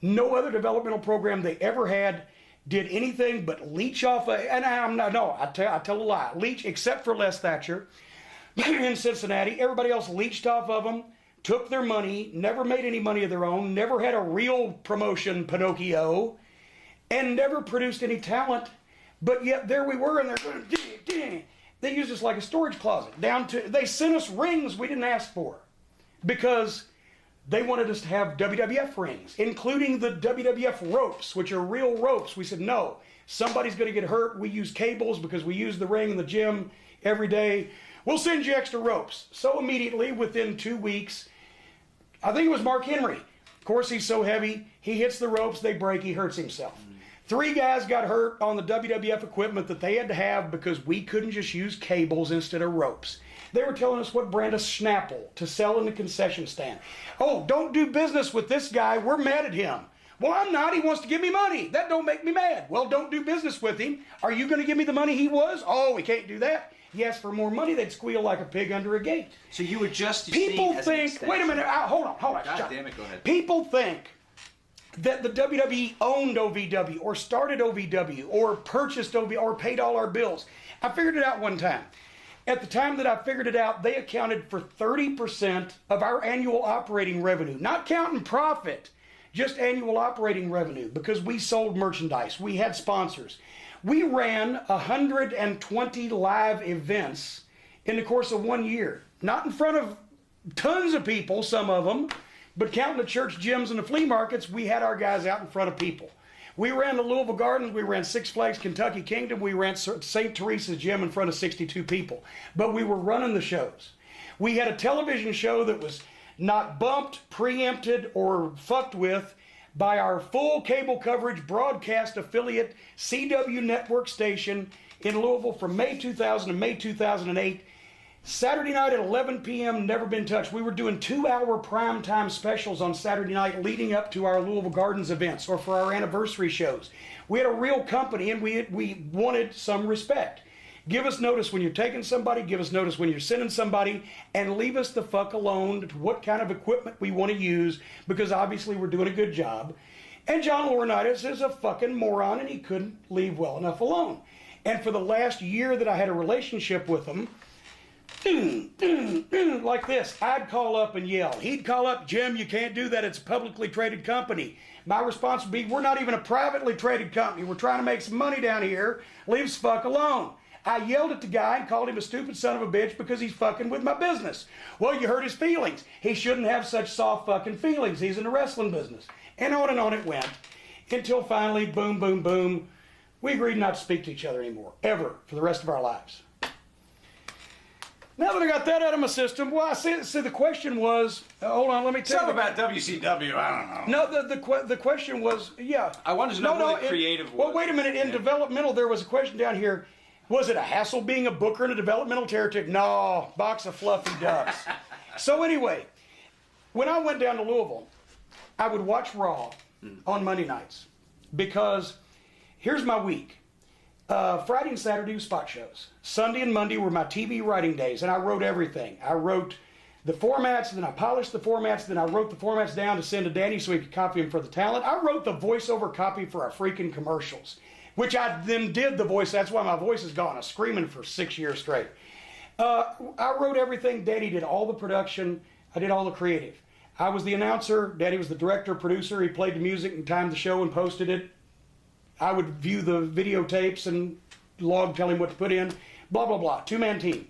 No other developmental program they ever had did anything but leech off and I'm not, no, I tell a lie. Leech, except for Les Thatcher in Cincinnati. Everybody else leeched off of them, took their money, never made any money of their own, never had a real promotion Pinocchio, and never produced any talent. But yet there we were, and they're going, ding. They used us like a storage closet. They sent us rings we didn't ask for because they wanted us to have WWF rings, including the WWF ropes, which are real ropes. We said, no, somebody's going to get hurt. We use cables because we use the ring in the gym every day. We'll send you extra ropes. So immediately, within 2 weeks, I think it was Mark Henry. Of course, he's so heavy, he hits the ropes, they break, he hurts himself. 3 guys got hurt on the WWF equipment that they had to have because we couldn't just use cables instead of ropes. They were telling us what brand of Snapple to sell in the concession stand. Oh, don't do business with this guy, we're mad at him. Well, I'm not, he wants to give me money. That don't make me mad. Well, don't do business with him. Are you going to give me the money he was? Oh, we can't do that. He asked for more money, they'd squeal like a pig under a gate. So you were just people think, wait a minute, hold on. God damn it, go ahead. People think that the WWE owned OVW or started OVW or purchased OVW or paid all our bills. I figured it out one time. At the time that I figured it out, they accounted for 30% of our annual operating revenue, not counting profit, just annual operating revenue, because we sold merchandise, we had sponsors. We ran 120 live events in the course of 1 year. Not in front of tons of people, some of them, but counting the church gyms and the flea markets, we had our guys out in front of people. We ran the Louisville Gardens, we ran Six Flags Kentucky Kingdom, we ran St. Teresa's Gym in front of 62 people. But we were running the shows. We had a television show that was not bumped, preempted, or fucked with by our full cable coverage broadcast affiliate CW network station in Louisville from May 2000 to May 2008. Saturday night at 11 p.m., never been touched. We were doing 2-hour primetime specials on Saturday night leading up to our Louisville Gardens events or for our anniversary shows. We had a real company and we wanted some respect. Give us notice when you're taking somebody, give us notice when you're sending somebody, and leave us the fuck alone to what kind of equipment we want to use, because obviously we're doing a good job. And John Laurinaitis is a fucking moron, and he couldn't leave well enough alone. And for the last year that I had a relationship with him, like this, I'd call up and yell. He'd call up, Jim, you can't do that. It's a publicly traded company. My response would be, we're not even a privately traded company. We're trying to make some money down here. Leave us fuck alone. I yelled at the guy and called him a stupid son of a bitch because he's fucking with my business. Well, you hurt his feelings. He shouldn't have such soft fucking feelings. He's in the wrestling business. And on it went. Until finally, boom, boom, boom, we agreed not to speak to each other anymore, ever, for the rest of our lives. Now that I got that out of my system, well, I see the question was, hold on, let me tell you. Something about WCW, I don't know. No, the question was, yeah. I wanted to know what the creative was. Well, wait a minute. In developmental, there was a question down here. Was it a hassle being a booker in a developmental territory? No, box of fluffy ducks. So anyway, when I went down to Louisville, I would watch Raw on Monday nights because here's my week. Friday and Saturday were spot shows. Sunday and Monday were my TV writing days, and I wrote everything. I wrote the formats, then I polished the formats, then I wrote the formats down to send to Danny so he could copy them for the talent. I wrote the voiceover copy for our freaking commercials, which I then did the voice. That's why my voice is gone. I was screaming for 6 years straight. I wrote everything. Danny did all the production. I did all the creative. I was the announcer. Danny was the director, producer. He played the music and timed the show and posted it. I would view the videotapes and tell him what to put in. Blah, blah, blah. 2-man team.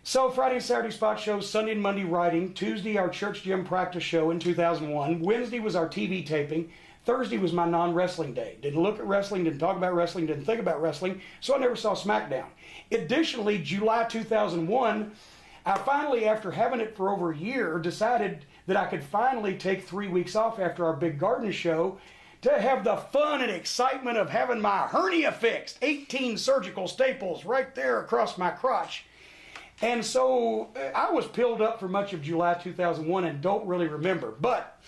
So Friday and Saturday spot shows, Sunday and Monday writing, Tuesday our church gym practice show in 2001, Wednesday was our TV taping, Thursday was my non-wrestling day. Didn't look at wrestling, didn't talk about wrestling, didn't think about wrestling, so I never saw SmackDown. Additionally, July 2001, I finally, after having it for over a year, decided that I could finally take 3 weeks off after our big garden show to have the fun and excitement of having my hernia fixed. 18 surgical staples right there across my crotch. And so I was pilled up for much of July 2001 and don't really remember. But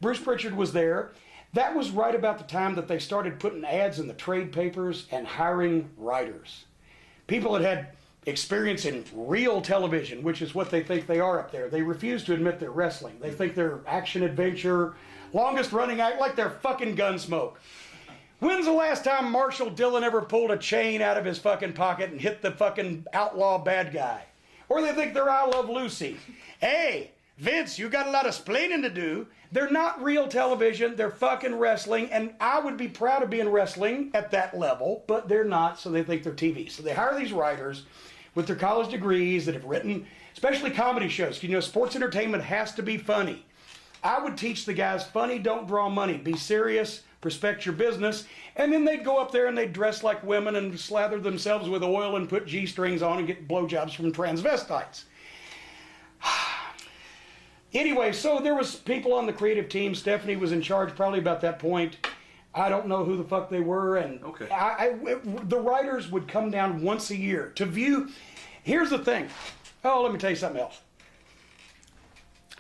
Bruce Pritchard was there. That was right about the time that they started putting ads in the trade papers and hiring writers. People that had experience in real television, which is what they think they are up there. They refuse to admit they're wrestling. They think they're action adventure, longest running act, like they're fucking Gunsmoke. When's the last time Marshall Dillon ever pulled a chain out of his fucking pocket and hit the fucking outlaw bad guy? Or they think they're I Love Lucy. Hey, Vince, you got a lot of splaining to do. They're not real television. They're fucking wrestling. And I would be proud of being wrestling at that level, but they're not, so they think they're TV. So they hire these writers with their college degrees that have written, especially comedy shows. You know, sports entertainment has to be funny. I would teach the guys, funny, don't draw money. Be serious, respect your business. And then they'd go up there and they'd dress like women and slather themselves with oil and put G-strings on and get blowjobs from transvestites. Anyway, so there was people on the creative team. Stephanie was in charge probably about that point. I don't know who the fuck they were. And okay. The writers would come down once a year to view. Here's the thing. Oh, let me tell you something else.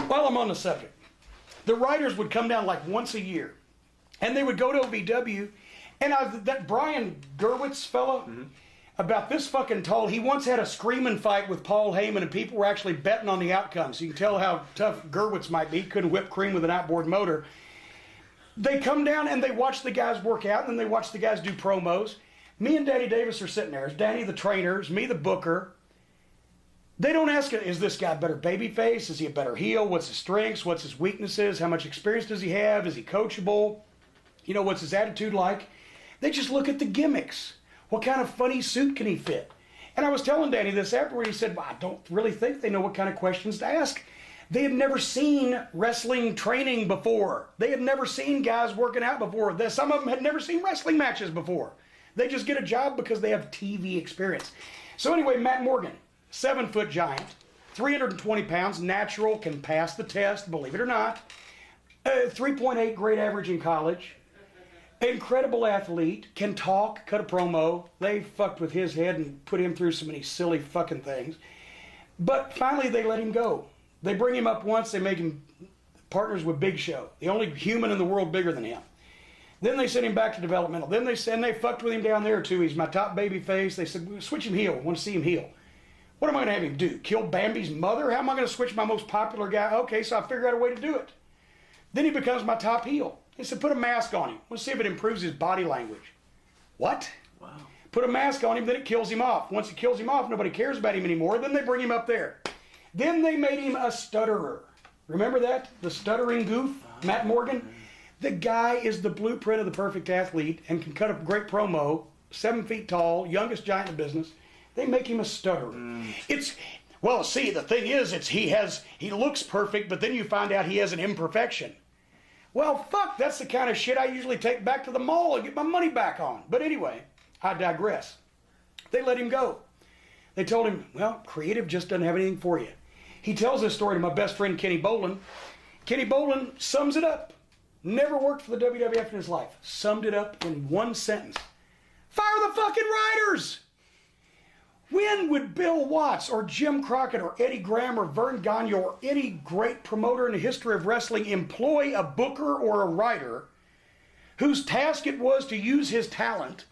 While I'm on the subject, the writers would come down like once a year. And they would go to OVW. And that Brian Gerwitz fellow, about this fucking tall, he once had a screaming fight with Paul Heyman, and people were actually betting on the outcome. So you can tell how tough Gerwitz might be. He couldn't whip cream with an outboard motor. They come down and they watch the guys work out, and then they watch the guys do promos. Me and Danny Davis are sitting there. It's Danny the trainer, it's me the booker. They don't ask, is this guy a better babyface? Is he a better heel? What's his strengths? What's his weaknesses? How much experience does he have? Is he coachable? You know, what's his attitude like? They just look at the gimmicks. What kind of funny suit can he fit? And I was telling Danny this afterward. He said, well, I don't really think they know what kind of questions to ask. They had never seen wrestling training before. They had never seen guys working out before. Some of them had never seen wrestling matches before. They just get a job because they have TV experience. So anyway, Matt Morgan, 7-foot giant, 320 pounds, natural, can pass the test, believe it or not. 3.8 grade average in college. Incredible athlete, can talk, cut a promo. They fucked with his head and put him through so many silly fucking things. But finally they let him go. They bring him up once, they make him partners with Big Show, the only human in the world bigger than him. Then they sent him back to developmental. Then they fucked with him down there too. He's my top baby face. They said, switch him heel. I want to see him heel. What am I going to have him do? Kill Bambi's mother? How am I going to switch my most popular guy? Okay, so I figure out a way to do it. Then he becomes my top heel. They said, put a mask on him. Let's see if it improves his body language. What? Wow. Put a mask on him, then it kills him off. Once it kills him off, nobody cares about him anymore. Then they bring him up there. Then they made him a stutterer. Remember that? The stuttering goof, Matt Morgan? The guy is the blueprint of the perfect athlete and can cut a great promo, 7 feet tall, youngest giant in the business. They make him a stutterer. Well, see, the thing is, he looks perfect, but then you find out he has an imperfection. Well, fuck, that's the kind of shit I usually take back to the mall and get my money back on. But anyway, I digress. They let him go. They told him, well, creative just doesn't have anything for you. He tells this story to my best friend, Kenny Bolin. Kenny Bolin sums it up. Never worked for the WWF in his life. Summed it up in one sentence. Fire the fucking writers! When would Bill Watts or Jim Crockett or Eddie Graham or Vern Gagne or any great promoter in the history of wrestling employ a booker or a writer whose task it was to use his talent,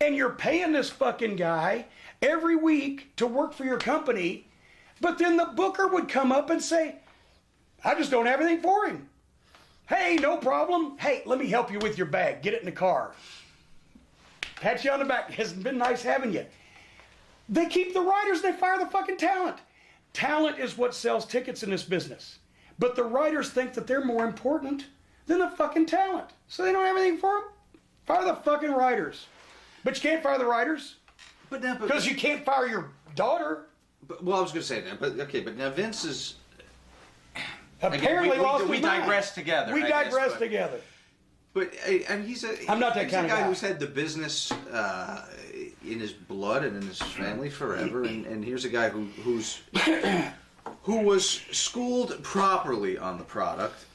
and you're paying this fucking guy every week to work for your company, but then the booker would come up and say, I just don't have anything for him. Hey, no problem. Hey, let me help you with your bag. Get it in the car. Pat you on the back. It hasn't been nice having you. They keep the writers, they fire the fucking talent. Talent is what sells tickets in this business. But the writers think that they're more important than the fucking talent. So they don't have anything for them. Fire the fucking writers. But you can't fire the writers. Because you can't fire your daughter. Well, I was going to say that, but okay, but now Vince is... Apparently we digress together. We digress together. But and I'm not that kind of guy. Who's had the business in his blood and in his family forever, and here's a guy who was schooled properly on the product.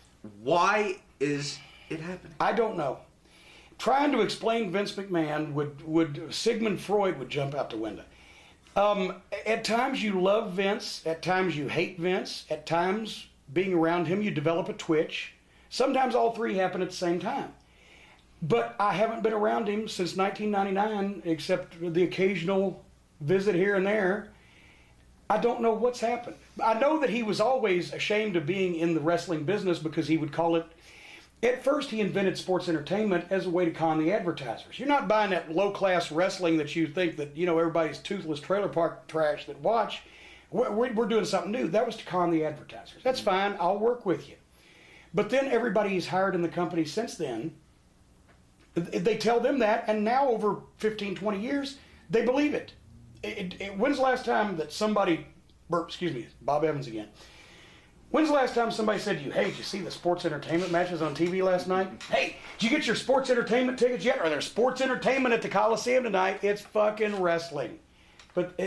Why is it happening? I don't know. Trying to explain Vince McMahon would Sigmund Freud would jump out the window. At times you love Vince, at times you hate Vince, at times being around him you develop a twitch. Sometimes all three happen at the same time. But I haven't been around him since 1999, except the occasional visit here and there. I don't know what's happened. I know that he was always ashamed of being in the wrestling business because he would call it, at first he invented sports entertainment as a way to con the advertisers. You're not buying that low-class wrestling that you think that, everybody's toothless trailer park trash that watch. We're doing something new. That was to con the advertisers. That's fine. I'll work with you. But then everybody he's hired in the company since then, they tell them that, and now over 15, 20 years, they believe it. When's the last time that somebody, Bob Evans again. When's the last time somebody said to you, hey, did you see the sports entertainment matches on TV last night? Hey, did you get your sports entertainment tickets yet? Are there sports entertainment at the Coliseum tonight? It's fucking wrestling. But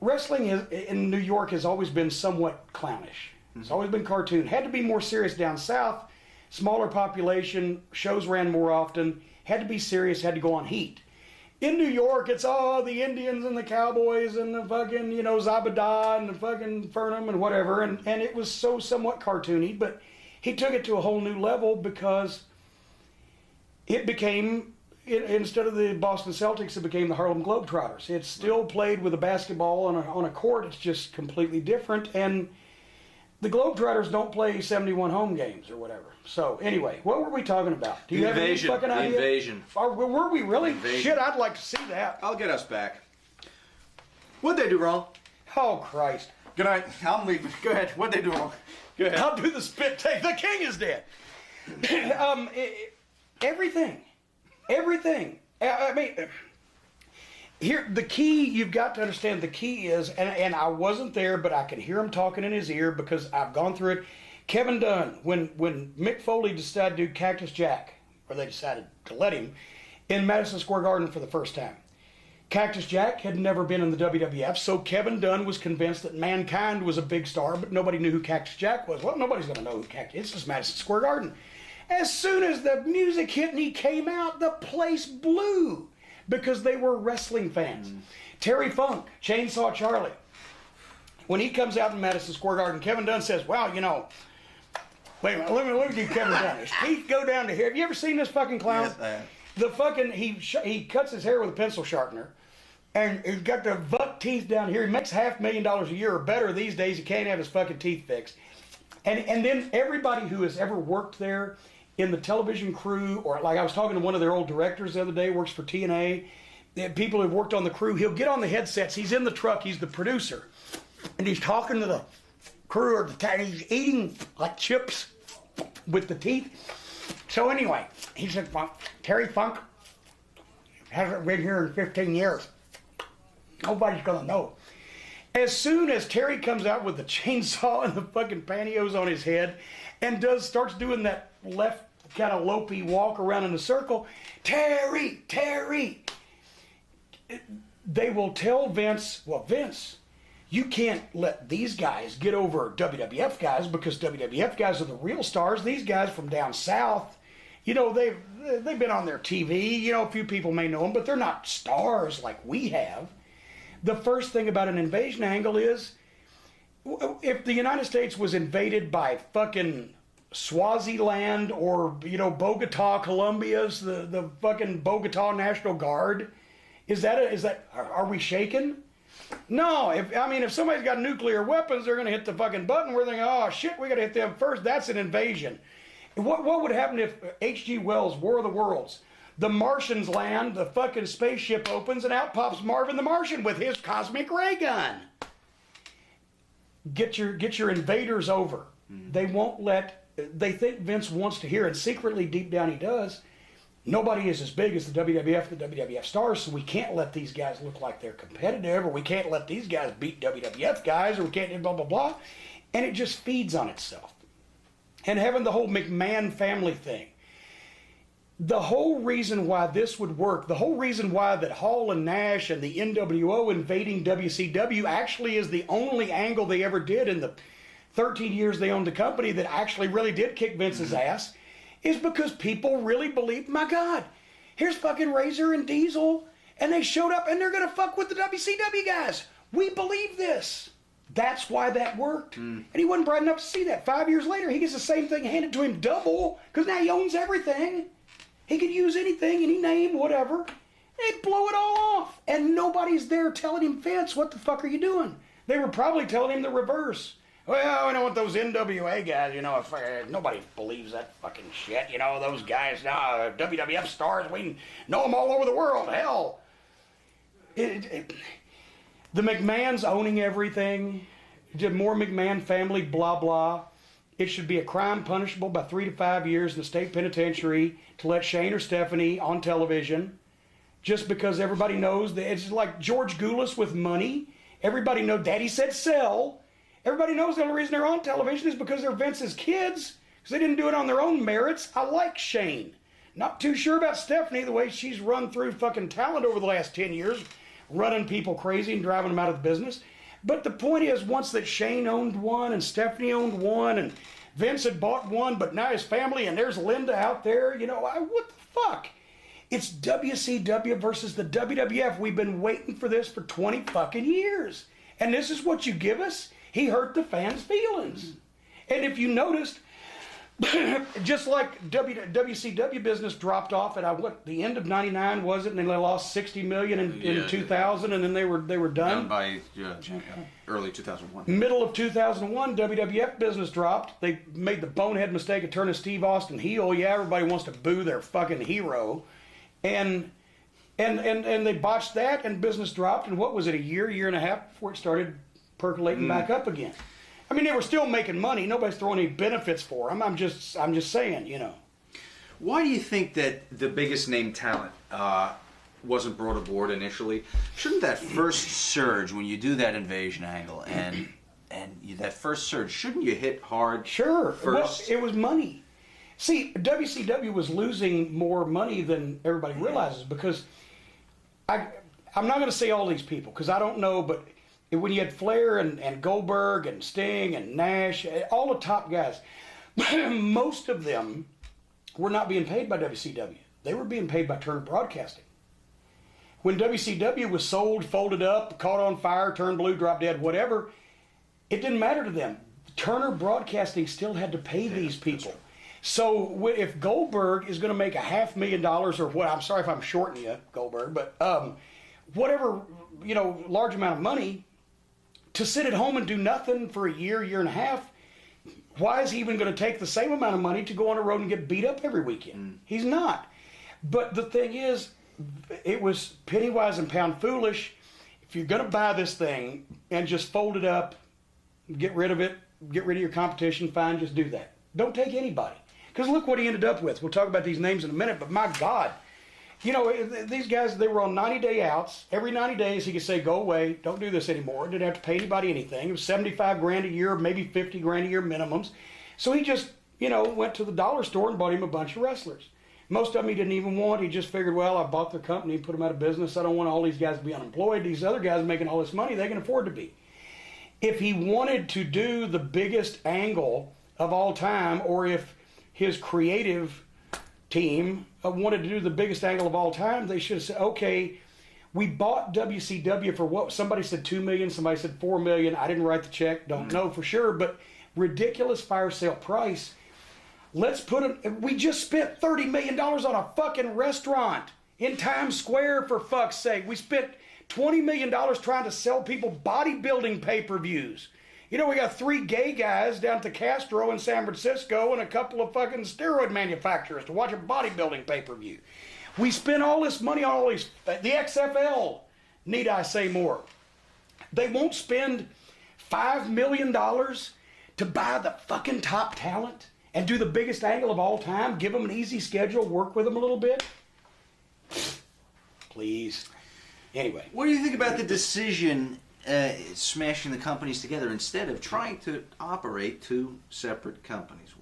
wrestling in New York has always been somewhat clownish. It's always been cartoon. Had to be more serious down south. Smaller population, shows ran more often. Had to be serious, had to go on heat. In New York, it's all the Indians and the Cowboys and the fucking, Zabada and the fucking Fernum and whatever. And it was somewhat cartoony, but he took it to a whole new level because it became, instead of the Boston Celtics, it became the Harlem Globetrotters. It's still played with a basketball on a court. It's just completely different. And the Globetrotters don't play 71 home games or whatever. So anyway, what were we talking about? Do you have any fucking idea? Invasion. Were we really? Invasion. Shit, I'd like to see that. I'll get us back. What'd they do wrong? Oh, Christ. Good night. I'm leaving. Go ahead. What'd they do wrong? Go ahead. I'll do the spit take. The king is dead. Everything. I mean, here, the key, you've got to understand, the key is, and I wasn't there, but I could hear him talking in his ear because I've gone through it. Kevin Dunn, when Mick Foley decided to do Cactus Jack, or they decided to let him, in Madison Square Garden for the first time. Cactus Jack had never been in the WWF, so Kevin Dunn was convinced that Mankind was a big star, but nobody knew who Cactus Jack was. Well, nobody's going to know who Cactus is. It's just Madison Square Garden. As soon as the music hit and he came out, the place blew because they were wrestling fans. Terry Funk, Chainsaw Charlie. When he comes out in Madison Square Garden, Kevin Dunn says, well, wait a minute, let me do Kevin Dunn. His teeth go down to here. Have you ever seen this fucking clown? Yes, I have. The fucking, he cuts his hair with a pencil sharpener, and he's got the buck teeth down here. He makes $500,000 a year or better these days. He can't have his fucking teeth fixed. And then everybody who has ever worked there in the television crew, or like I was talking to one of their old directors the other day, works for TNA, people who've worked on the crew, he'll get on the headsets, he's in the truck, he's the producer, and he's talking to the crew, or he's eating like chips with the teeth. So anyway, he said, Terry Funk hasn't been here in 15 years. Nobody's gonna know. As soon as Terry comes out with the chainsaw and the fucking pantyhose on his head and starts doing that left kind of lopey walk around in a circle, Terry, they will tell Vince, well, Vince, you can't let these guys get over WWF guys because WWF guys are the real stars. These guys from down south, they've been on their TV. A few people may know them, but they're not stars like we have. The first thing about an invasion angle is, if the United States was invaded by fucking Swaziland or, Bogota, Colombia's, the fucking Bogota National Guard, are we shaken? No, if somebody's got nuclear weapons, they're going to hit the fucking button. We're thinking, oh shit, we got to hit them first. That's an invasion. What would happen if H.G. Wells' War of the Worlds, the Martians land, the fucking spaceship opens, and out pops Marvin the Martian with his cosmic ray gun? Get your invaders over. They won't they think Vince wants to hear, and secretly deep down he does, nobody is as big as the WWF stars, so we can't let these guys look like they're competitive, or we can't let these guys beat WWF guys, or we can't blah, blah, blah. And it just feeds on itself. And having the whole McMahon family thing. The whole reason why this would work, the whole reason why that Hall and Nash and the NWO invading WCW actually is the only angle they ever did in the 13 years they owned the company that actually really did kick Vince's ass, is because people really believe, my God, here's fucking Razor and Diesel, and they showed up and they're going to fuck with the WCW guys. We believe this. That's why that worked. And he wasn't bright enough to see that. 5 years later, he gets the same thing handed to him double, because now he owns everything. He could use anything, any name, whatever. They blow it all off. And nobody's there telling him, Vince, what the fuck are you doing? They were probably telling him the reverse. Well, we don't want those NWA guys, if nobody believes that fucking shit, those guys, WWF stars, we know them all over the world, hell. The McMahons owning everything, the Moore McMahon family, blah, blah. It should be a crime punishable by 3 to 5 years in the state penitentiary to let Shane or Stephanie on television just because everybody knows that it's like George Goulas with money. Everybody knows Daddy said sell. Everybody knows the only reason they're on television is because they're Vince's kids, because they didn't do it on their own merits. I like Shane. Not too sure about Stephanie, the way she's run through fucking talent over the last 10 years, running people crazy and driving them out of the business. But the point is, once that Shane owned one and Stephanie owned one and Vince had bought one, but now his family, and there's Linda out there, what the fuck? It's WCW versus the WWF. We've been waiting for this for 20 fucking years. And this is what you give us? He hurt the fans' feelings. And if you noticed, just like WCW business dropped off at the end of '99 was it, and they lost $60 million in 2000, and then they were done. Done by early 2001. Middle of 2001, WWF business dropped. They made the bonehead mistake of turning Steve Austin heel. Yeah, everybody wants to boo their fucking hero, and they botched that, and business dropped. And what was it, a year and a half before it started percolating back up again? I mean, they were still making money. Nobody's throwing any benefits for them. I'm just saying, Why do you think that the biggest name talent wasn't brought aboard initially? Shouldn't that first surge, when you do that invasion angle, and that first surge, shouldn't you hit hard? Sure. First? Well, it was money. See, WCW was losing more money than everybody realizes, because I'm not going to say all these people because I don't know, but when you had Flair and Goldberg and Sting and Nash, all the top guys, most of them were not being paid by WCW. They were being paid by Turner Broadcasting. When WCW was sold, folded up, caught on fire, turned blue, dropped dead, whatever, it didn't matter to them. Turner Broadcasting still had to pay these people. So if Goldberg is going to make $500,000 or what, I'm sorry if I'm shorting you, Goldberg, but whatever, large amount of money, to sit at home and do nothing for a year and a half, why is he even going to take the same amount of money to go on the road and get beat up every weekend? He's not. But the thing is, it was penny wise and pound foolish. If you're going to buy this thing and just fold it up, get rid of it, get rid of your competition, fine, just do that. Don't take anybody. Because look what he ended up with. We'll talk about these names in a minute, but my God. These guys, they were on 90-day outs. Every 90 days he could say, go away, don't do this anymore. Didn't have to pay anybody anything. It was $75,000 a year, maybe $50,000 a year minimums. So he just, went to the dollar store and bought him a bunch of wrestlers. Most of them he didn't even want. He just figured, well, I bought their company, put them out of business. I don't want all these guys to be unemployed. These other guys making all this money, they can afford to be. If he wanted to do the biggest angle of all time, or if his creative team wanted to do the biggest angle of all time, they should have said, okay, we bought WCW for what? Somebody said $2 million, somebody said $4 million. I didn't write the check, don't know for sure, but ridiculous fire sale price. We just spent $30 million on a fucking restaurant in Times Square, for fuck's sake. We spent $20 million trying to sell people bodybuilding pay-per-views. We got 3 gay guys down at the Castro in San Francisco and a couple of fucking steroid manufacturers to watch a bodybuilding pay-per-view. We spent all this money on all these, the XFL, need I say more. They won't spend $5 million to buy the fucking top talent and do the biggest angle of all time, give them an easy schedule, work with them a little bit. Please. Anyway. What do you think about the decision smashing the companies together instead of trying to operate 2 separate companies?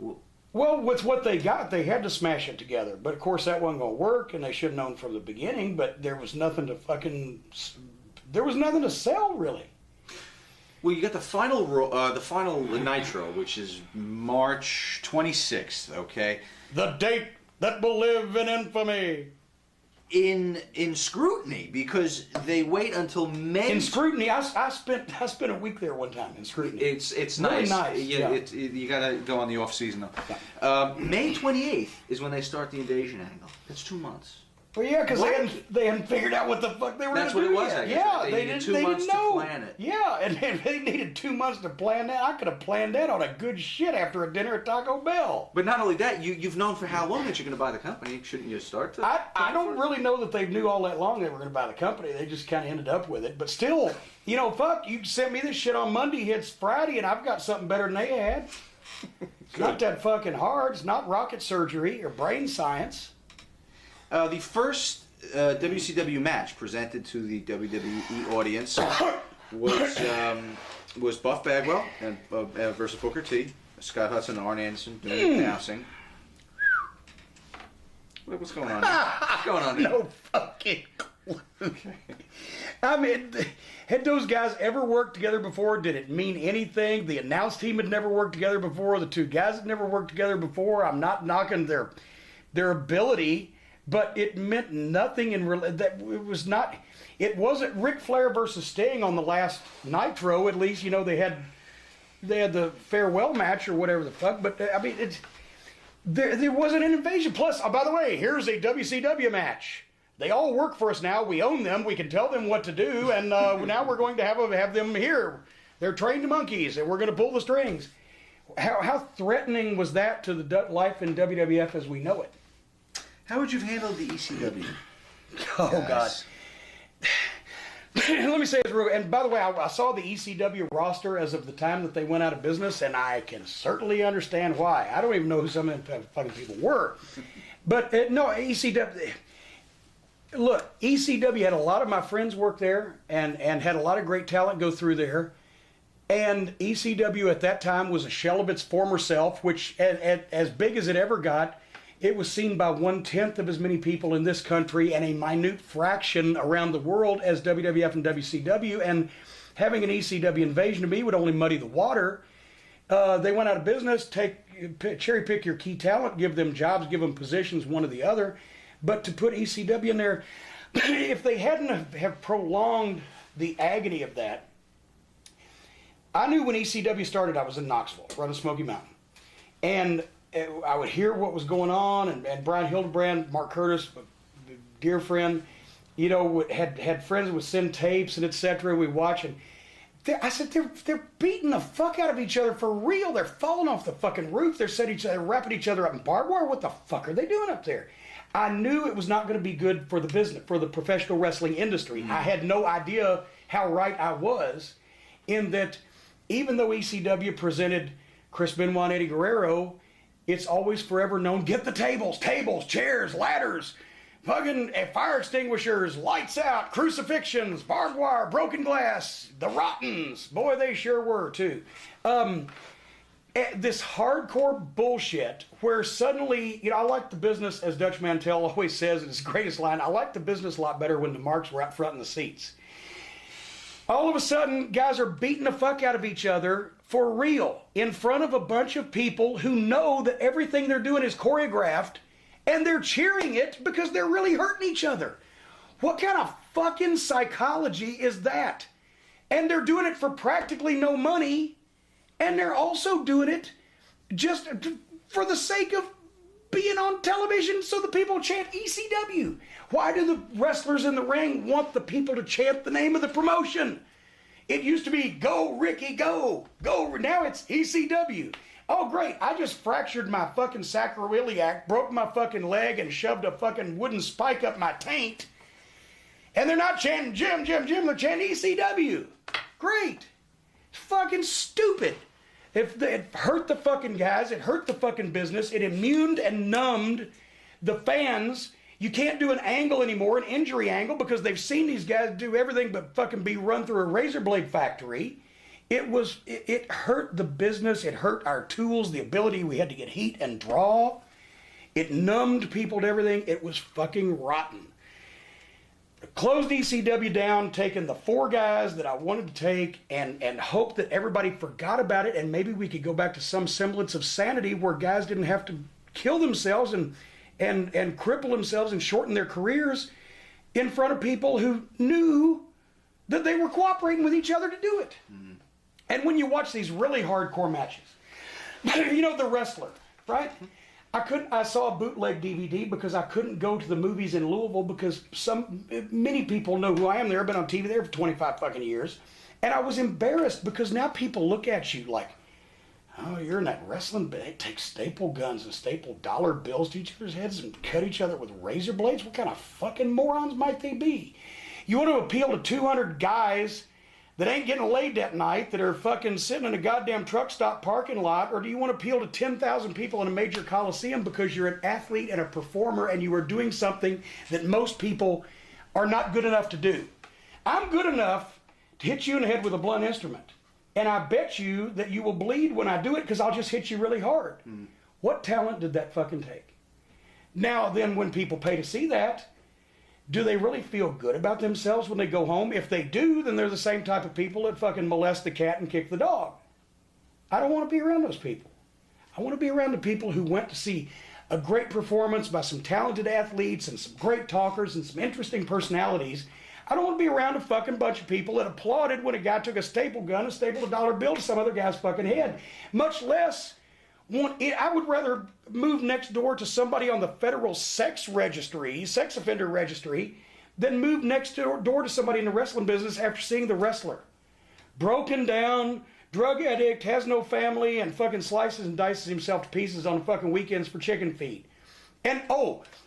Well, with what they got, they had to smash it together. But of course, that wasn't going to work, and they should have known from the beginning. But there was nothing to sell, really. Well, you got the final Nitro, which is March 26th. Okay. The date that will live in infamy. In scrutiny, because they wait until May. In scrutiny, I spent a week there one time in scrutiny. It's really nice. Yeah. You got to go on the off season though. Yeah. May 28th is when they start the Invasion angle. That's 2 months. Well, yeah, because they hadn't figured out what the fuck they were going to do. That's what it was. Yet. I guess. Yeah, They needed 2 they months didn't know. to plan it. Yeah, and they needed 2 months to plan that. I could have planned that on a good shit after a dinner at Taco Bell. But not only that, you've known for how long that you're going to buy the company. Shouldn't you start to? I don't really know that they knew all that long they were going to buy the company. They just kind of ended up with it. But still, fuck, you sent me this shit on Monday, it's Friday, and I've got something better than they had. It's not that fucking hard. It's not rocket surgery or brain science. The first WCW match presented to the WWE audience was Buff Bagwell and versus Booker T. Scott Hudson and Arn Anderson doing the announcing. What's going on? What's going on here? No fucking clue. I mean, had those guys ever worked together before? Did it mean anything? The announce team had never worked together before. The two guys had never worked together before. I'm not knocking their ability, but it meant nothing that it was not. It wasn't Ric Flair versus Sting on the last Nitro. At least they had the farewell match or whatever the fuck. But I mean, there wasn't an invasion. Plus, by the way, here's a WCW match. They all work for us now. We own them. We can tell them what to do, and now we're going to have them here. They're trained monkeys, and we're going to pull the strings. How threatening was that to the life in WWF as we know it? How would you have handled the ECW? Oh, God. Let me say this real. And by the way, I saw the ECW roster as of the time that they went out of business, and I can certainly understand why. I don't even know who some of them fucking people were. But no, ECW. Look, ECW had a lot of my friends work there and had a lot of great talent go through there. And ECW at that time was a shell of its former self, which, as big as it ever got, it was seen by 1/10 of as many people in this country and a minute fraction around the world as WWF and WCW. And having an ECW invasion to me would only muddy the water. They went out of business, cherry pick your key talent, give them jobs, give them positions, one or the other. But to put ECW in there, if they hadn't have prolonged the agony of that, I knew when ECW started, I was in Knoxville, running Smoky Mountain. And I would hear what was going on, and Brian Hildebrand, Mark Curtis, a dear friend, had friends would send tapes and etc. We watch, and I said, they're beating the fuck out of each other for real. They're falling off the fucking roof. They're wrapping each other up in barbed wire. What the fuck are they doing up there? I knew it was not going to be good for the business, for the professional wrestling industry. I had no idea how right I was in that even though ECW presented Chris Benoit and Eddie Guerrero, it's always forever known, get the tables, chairs, ladders, fucking fire extinguishers, lights out, crucifixions, barbed wire, broken glass, the Rottens. Boy, they sure were too. This hardcore bullshit where suddenly, I like the business, as Dutch Mantell always says in his greatest line, I like the business a lot better when the marks were out front in the seats. All of a sudden, guys are beating the fuck out of each other for real in front of a bunch of people who know that everything they're doing is choreographed, and they're cheering it because they're really hurting each other. What kind of fucking psychology is that? And they're doing it for practically no money. And they're also doing it just for the sake of being on television so the people chant ECW. Why do the wrestlers in the ring want the people to chant the name of the promotion? It used to be, go Ricky, go. Go. Now it's ECW. Oh, great. I just fractured my fucking sacroiliac, broke my fucking leg, and shoved a fucking wooden spike up my taint. And they're not chanting Jim, they're chanting ECW. Great. It's fucking stupid. It hurt the fucking guys, it hurt the fucking business, it immuned and numbed the fans. You can't do an angle anymore, an injury angle, because they've seen these guys do everything but fucking be run through a razor blade factory. It hurt the business, it hurt our tools, the ability we had to get heat and draw. It numbed people to everything. It was fucking rotten. closed ECW down, taking the 4 guys that I wanted to take, and hope that everybody forgot about it, and maybe we could go back to some semblance of sanity where guys didn't have to kill themselves and cripple themselves and shorten their careers in front of people who knew that they were cooperating with each other to do it. Mm-hmm. And when you watch these really hardcore matches, you know, The Wrestler, right? I saw a bootleg DVD because I couldn't go to the movies in Louisville because many people know who I am there. I've been on TV there for 25 fucking years. And I was embarrassed because now people look at you like, oh, you're in that wrestling, but they take staple guns and staple dollar bills to each other's heads and cut each other with razor blades? What kind of fucking morons might they be? You want to appeal to 200 guys that ain't getting laid that night, that are fucking sitting in a goddamn truck stop parking lot, or do you want to appeal to 10,000 people in a major coliseum because you're an athlete and a performer and you are doing something that most people are not good enough to do? I'm good enough to hit you in the head with a blunt instrument, and I bet you that you will bleed when I do it because I'll just hit you really hard. What talent did that fucking take? Now then, when people pay to see that, do they really feel good about themselves when they go home? If they do, then they're the same type of people that fucking molest the cat and kick the dog. I don't want to be around those people. I want to be around the people who went to see a great performance by some talented athletes and some great talkers and some interesting personalities. I don't want to be around a fucking bunch of people that applauded when a guy took a staple gun and stapled a dollar bill to some other guy's fucking head. Much less, I would rather move next door to somebody on the federal sex offender registry, than move next door to somebody in the wrestling business after seeing The Wrestler. Broken down, drug addict, has no family, and fucking slices and dices himself to pieces on fucking weekends for chicken feed. And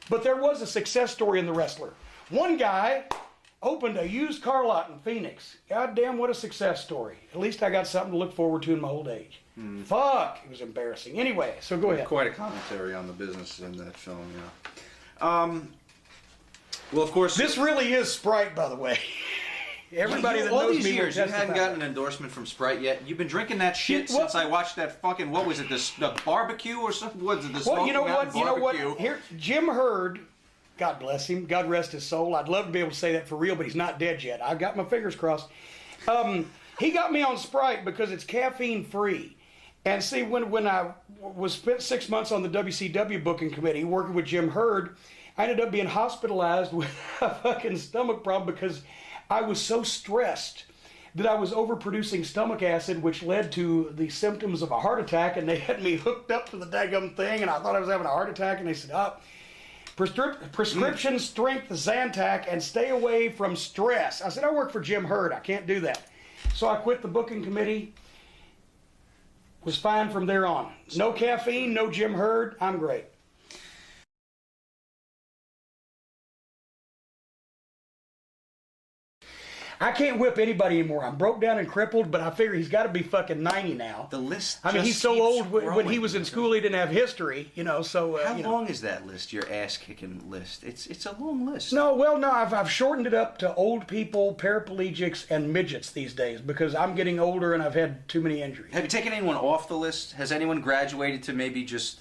but there was a success story in The Wrestler. One guy opened a used car lot in Phoenix. Goddamn, what a success story. At least I got something to look forward to in my old age. Fuck, it was embarrassing. Anyway, so go ahead. Quite a commentary on the business in that film, yeah. Well, of course... This really is Sprite, by the way. Everybody that all knows these me years, you will hadn't testify. gotten an endorsement from Sprite yet. You've been drinking that shit since I watched that fucking, what was it, the barbecue or something? What was it, the Well, you know Smoking Mountain what? barbecue? Here, Jim Hurd, God bless him, God rest his soul. I'd love to be able to say that for real, but he's not dead yet. I've got my fingers crossed. He got me on Sprite because it's caffeine free. And see, when I was spent 6 months on the WCW booking committee working with Jim Hurd, I ended up being hospitalized with a fucking stomach problem because I was so stressed that I was overproducing stomach acid, which led to the symptoms of a heart attack, and they had me hooked up to the daggum thing, and I thought I was having a heart attack, and they said, prescription strength Zantac and stay away from stress. I said, I work for Jim Hurd, I can't do that. So I quit the booking committee, was fine from there on. No caffeine, no Jim Hurd, I'm great. I can't whip anybody anymore. I'm broke down and crippled, but I figure he's got to be fucking 90 now. The list I mean, he's so old. When he was in school, he didn't have history, you know, so... How long is that list, your ass-kicking list? It's a long list. No, I've shortened it up to old people, paraplegics, and midgets these days because I'm getting older and I've had too many injuries. Have you taken anyone off the list? Has anyone graduated to maybe just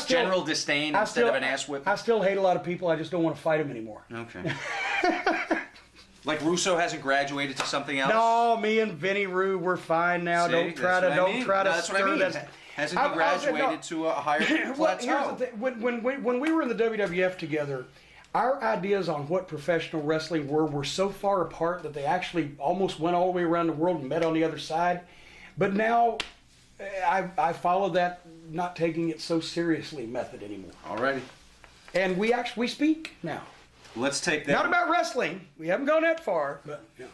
general disdain instead of an ass whip? I still hate a lot of people. I just don't want to fight them anymore. Okay. Like Russo hasn't graduated to something else? No, me and Vinny Rue, we're fine now. See, don't try to That's what I mean. That. Hasn't he graduated to a higher plateau? Here's the thing. When we were in the WWF together, our ideas on what professional wrestling were so far apart that they actually almost went all the way around the world and met on the other side. But now, I follow that not taking it so seriously method anymore. Alrighty. And we speak now. Let's take that. Not about wrestling. We haven't gone that far, but yeah.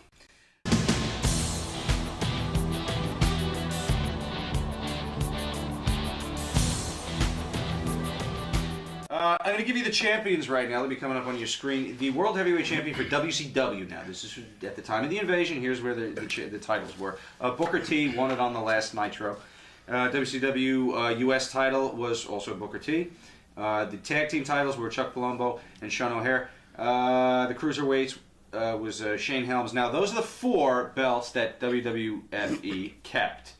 I'm going to give you the champions right now. They'll be coming up on your screen. The World Heavyweight Champion for WCW now. This is at the time of the Invasion. Here's where the titles were. Booker T won it on the last Nitro. WCW US title was also Booker T. The tag team titles were Chuck Palumbo and Sean O'Hare. The cruiserweights was Shane Helms. Now, those are the 4 belts that WWFE kept.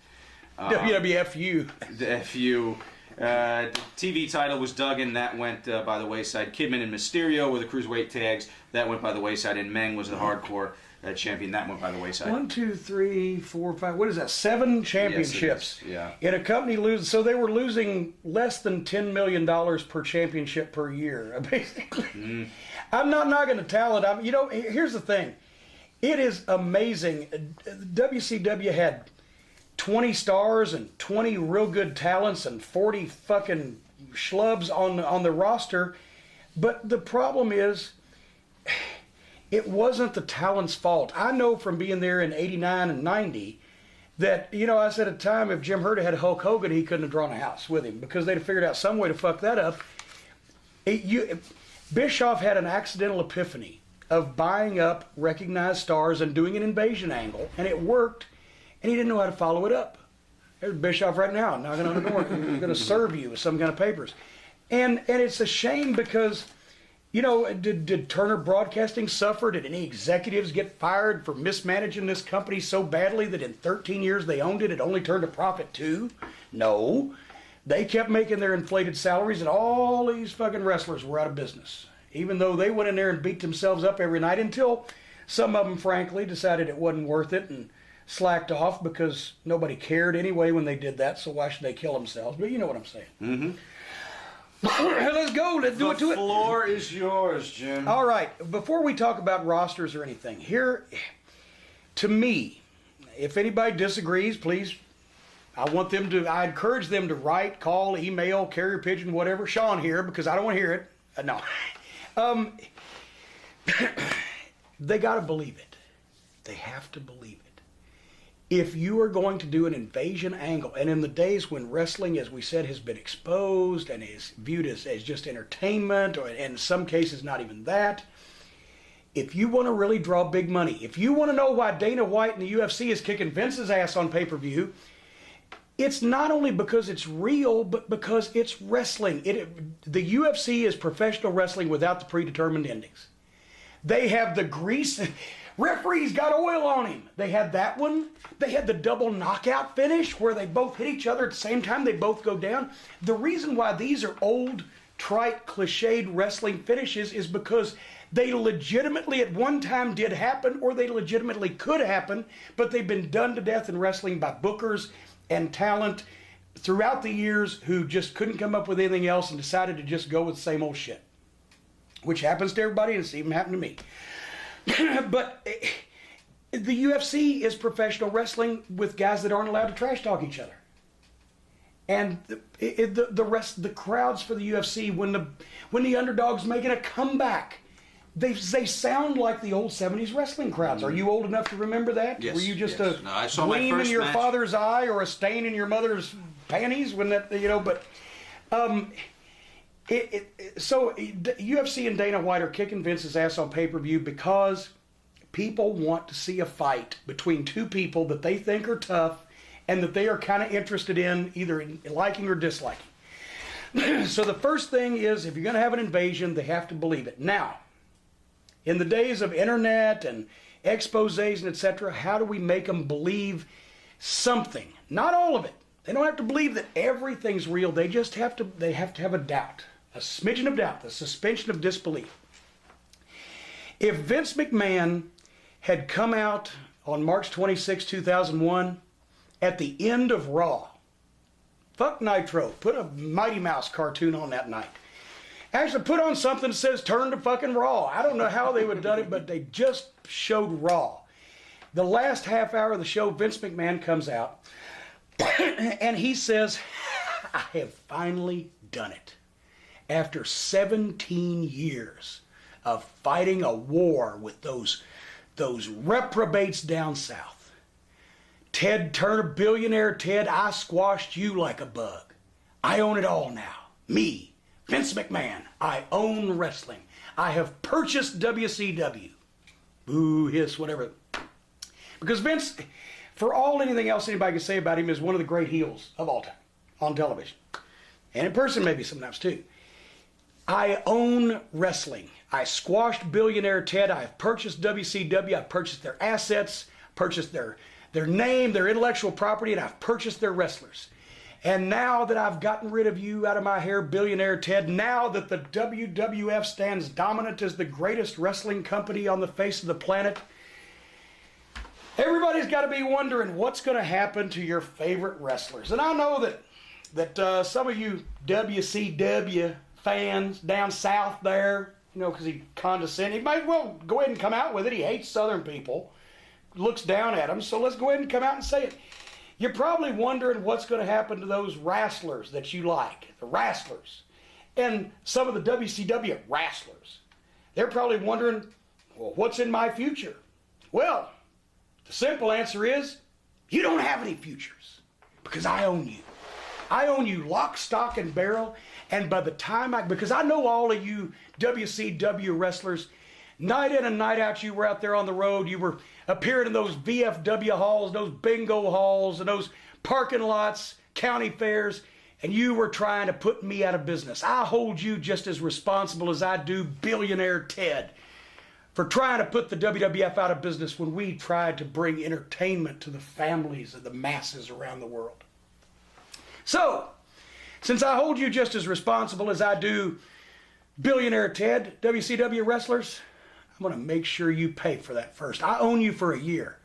WWFU. The FU. TV title was Duggan. That went by the wayside. Kidman and Mysterio were the cruiserweight tags. That went by the wayside. And Meng was the hardcore champion. That went by the wayside. 1, 2, 3, 4, 5. What is that? 7 championships. Yes, yeah. In a company losing, so they were losing less than $10 million per championship per year, basically. I'm not knocking the talent. Here's the thing. It is amazing. WCW had 20 stars and 20 real good talents and 40 fucking schlubs on the roster. But the problem is, it wasn't the talent's fault. I know from being there in 89 and 90 that, I said at the time, if Jim Hurd had Hulk Hogan, he couldn't have drawn a house with him because they'd have figured out some way to fuck that up. Bischoff had an accidental epiphany of buying up recognized stars and doing an invasion angle, and it worked, and he didn't know how to follow it up. There's Bischoff right now knocking on the door. He's going to serve you with some kind of papers. And it's a shame because, did Turner Broadcasting suffer? Did any executives get fired for mismanaging this company so badly that in 13 years they owned it, it only turned a profit too? No. They kept making their inflated salaries, and all these fucking wrestlers were out of business. Even though they went in there and beat themselves up every night until some of them, frankly, decided it wasn't worth it and slacked off because nobody cared anyway when they did that, so why should they kill themselves? But you know what I'm saying. Mm-hmm. Let's go. Let's do it to it. The floor is yours, Jim. All right. Before we talk about rosters or anything, here, to me, if anybody disagrees, please, I encourage them to write, call, email, carrier pigeon, whatever. Sean here, because I don't want to hear it. No. They got to believe it. They have to believe it. If you are going to do an invasion angle, and in the days when wrestling, as we said, has been exposed and is viewed as just entertainment, or in some cases not even that, if you want to really draw big money, if you want to know why Dana White and the UFC is kicking Vince's ass on pay-per-view, it's not only because it's real, but because it's wrestling. The UFC is professional wrestling without the predetermined endings. They have the grease. Referee's got oil on him. They had that one. They had the double knockout finish where they both hit each other at the same time. They both go down. The reason why these are old, trite, cliched wrestling finishes is because they legitimately at one time did happen, or they legitimately could happen, but they've been done to death in wrestling by bookers and talent throughout the years who just couldn't come up with anything else and decided to just go with the same old shit, which happens to everybody, and it's even happened to me. But the UFC is professional wrestling with guys that aren't allowed to trash talk each other. And the crowds for the UFC, when the underdog's making a comeback, they sound like the old 70s wrestling crowds. Are you old enough to remember that? Yes. Were you just yes. a gleam in your father's eye or a stain in your mother's panties when that, but so UFC and Dana White are kicking Vince's ass on pay-per-view because people want to see a fight between two people that they think are tough and that they are kind of interested in, either in liking or disliking. So the first thing is, if you're going to have an invasion, they have to believe it. Now, in the days of internet and exposés and etc., how do we make them believe something? Not all of it. They don't have to believe that everything's real. They have to have a doubt. A smidgen of doubt, the suspension of disbelief. If Vince McMahon had come out on March 26, 2001, at the end of Raw, fuck Nitro, put a Mighty Mouse cartoon on that night. Actually, put on something that says turn to fucking Raw. I don't know how they would have done it, but they just showed Raw. The last half hour of the show, Vince McMahon comes out, and he says, I have finally done it. After 17 years of fighting a war with those reprobates down south. Ted Turner, billionaire Ted, I squashed you like a bug. I own it all now. Me, Vince McMahon, I own wrestling. I have purchased WCW. Boo, hiss, whatever. Because Vince, for all anything else anybody can say about him, is one of the great heels of all time on television. And in person maybe sometimes too. I own wrestling. I squashed billionaire Ted. I've purchased WCW. I've purchased their assets, purchased their name, their intellectual property, and I've purchased their wrestlers. And now that I've gotten rid of you out of my hair, billionaire Ted, now that the WWF stands dominant as the greatest wrestling company on the face of the planet, everybody's got to be wondering what's going to happen to your favorite wrestlers. And I know that some of you WCW fans down south there, because he condescending, he might well go ahead and come out with it. He hates Southern people, looks down at them. So let's go ahead and come out and say it. You're probably wondering what's going to happen to those wrestlers that you like, the wrestlers, and some of the WCW wrestlers. They're probably wondering, well, what's in my future? Well, the simple answer is, you don't have any futures, because I own you. I own you lock, stock, and barrel, and by the time because I know all of you WCW wrestlers, night in and night out, you were out there on the road. You were appearing in those VFW halls, those bingo halls, and those parking lots, county fairs, and you were trying to put me out of business. I hold you just as responsible as I do billionaire Ted for trying to put the WWF out of business when we tried to bring entertainment to the families of the masses around the world. So, since I hold you just as responsible as I do billionaire Ted, WCW wrestlers, I'm going to make sure you pay for that first. I own you for a year.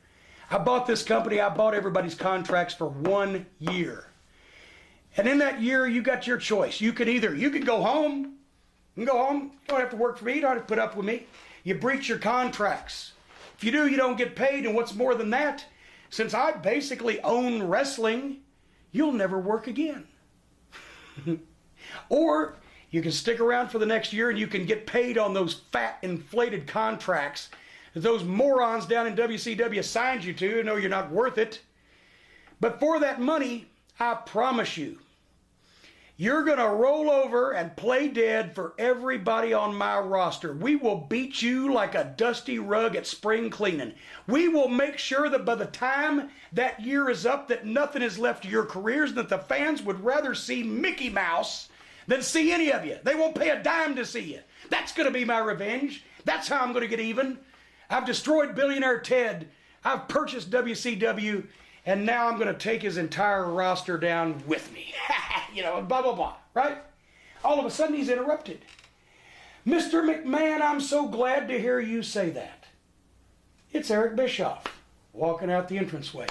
I bought this company. I bought everybody's contracts for 1 year. And in that year, you got your choice. You can go home. You can go home. You don't have to work for me. You don't have to put up with me. You breach your contracts. If you do, you don't get paid. And what's more than that, since I basically own wrestling, you'll never work again. Or you can stick around for the next year and you can get paid on those fat, inflated contracts that those morons down in WCW signed you to. No, you're not worth it. But for that money, I promise you, you're going to roll over and play dead for everybody on my roster. We will beat you like a dusty rug at spring cleaning. We will make sure that by the time that year is up, that nothing is left of your careers, that the fans would rather see Mickey Mouse than see any of you. They won't pay a dime to see you. That's going to be my revenge. That's how I'm going to get even. I've destroyed billionaire Ted. I've purchased WCW. And now I'm going to take his entire roster down with me. Blah, blah, blah, right? All of a sudden he's interrupted. Mr. McMahon, I'm so glad to hear you say that. It's Eric Bischoff walking out the entranceway.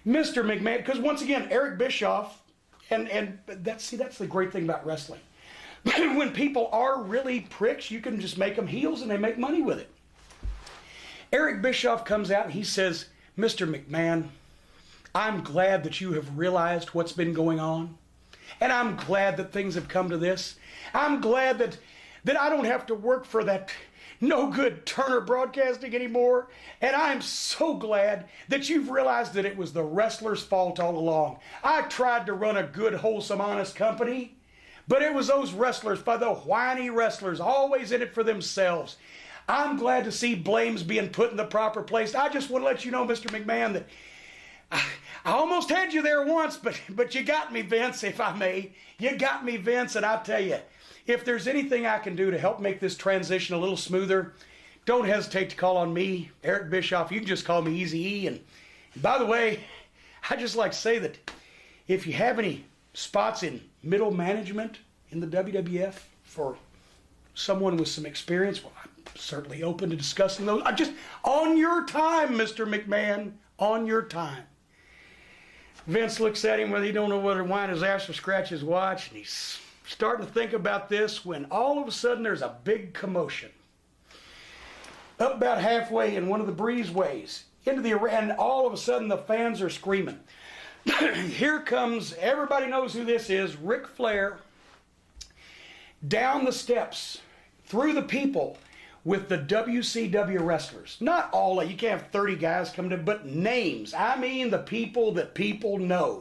Mr. McMahon, because once again, Eric Bischoff, and that's the great thing about wrestling. When people are really pricks, you can just make them heels and they make money with it. Eric Bischoff comes out and he says, Mr. McMahon, I'm glad that you have realized what's been going on. And I'm glad that things have come to this. I'm glad that I don't have to work for that no good Turner Broadcasting anymore. And I'm so glad that you've realized that it was the wrestlers' fault all along. I tried to run a good, wholesome, honest company, but it was those wrestlers, by the whiny wrestlers, always in it for themselves. I'm glad to see blames being put in the proper place. I just want to let you know, Mr. McMahon, that I almost had you there once, but you got me, Vince, if I may. You got me, Vince, and I'll tell you, if there's anything I can do to help make this transition a little smoother, don't hesitate to call on me, Eric Bischoff. You can just call me Easy E. And by the way, I just like to say that if you have any spots in middle management in the WWF for someone with some experience, well, I'm certainly open to discussing those. I'm just on your time, Mr. McMahon, on your time. Vince looks at him whether he don't know whether to wind his ass or scratch his watch, and he's starting to think about this when all of a sudden there's a big commotion. Up about halfway in one of the breezeways into the arena, and all of a sudden the fans are screaming. Here comes, everybody knows who this is, Ric Flair, down the steps, through the people, with the WCW wrestlers. Not all of you can't have 30 guys come to, but names. I mean the people that people know.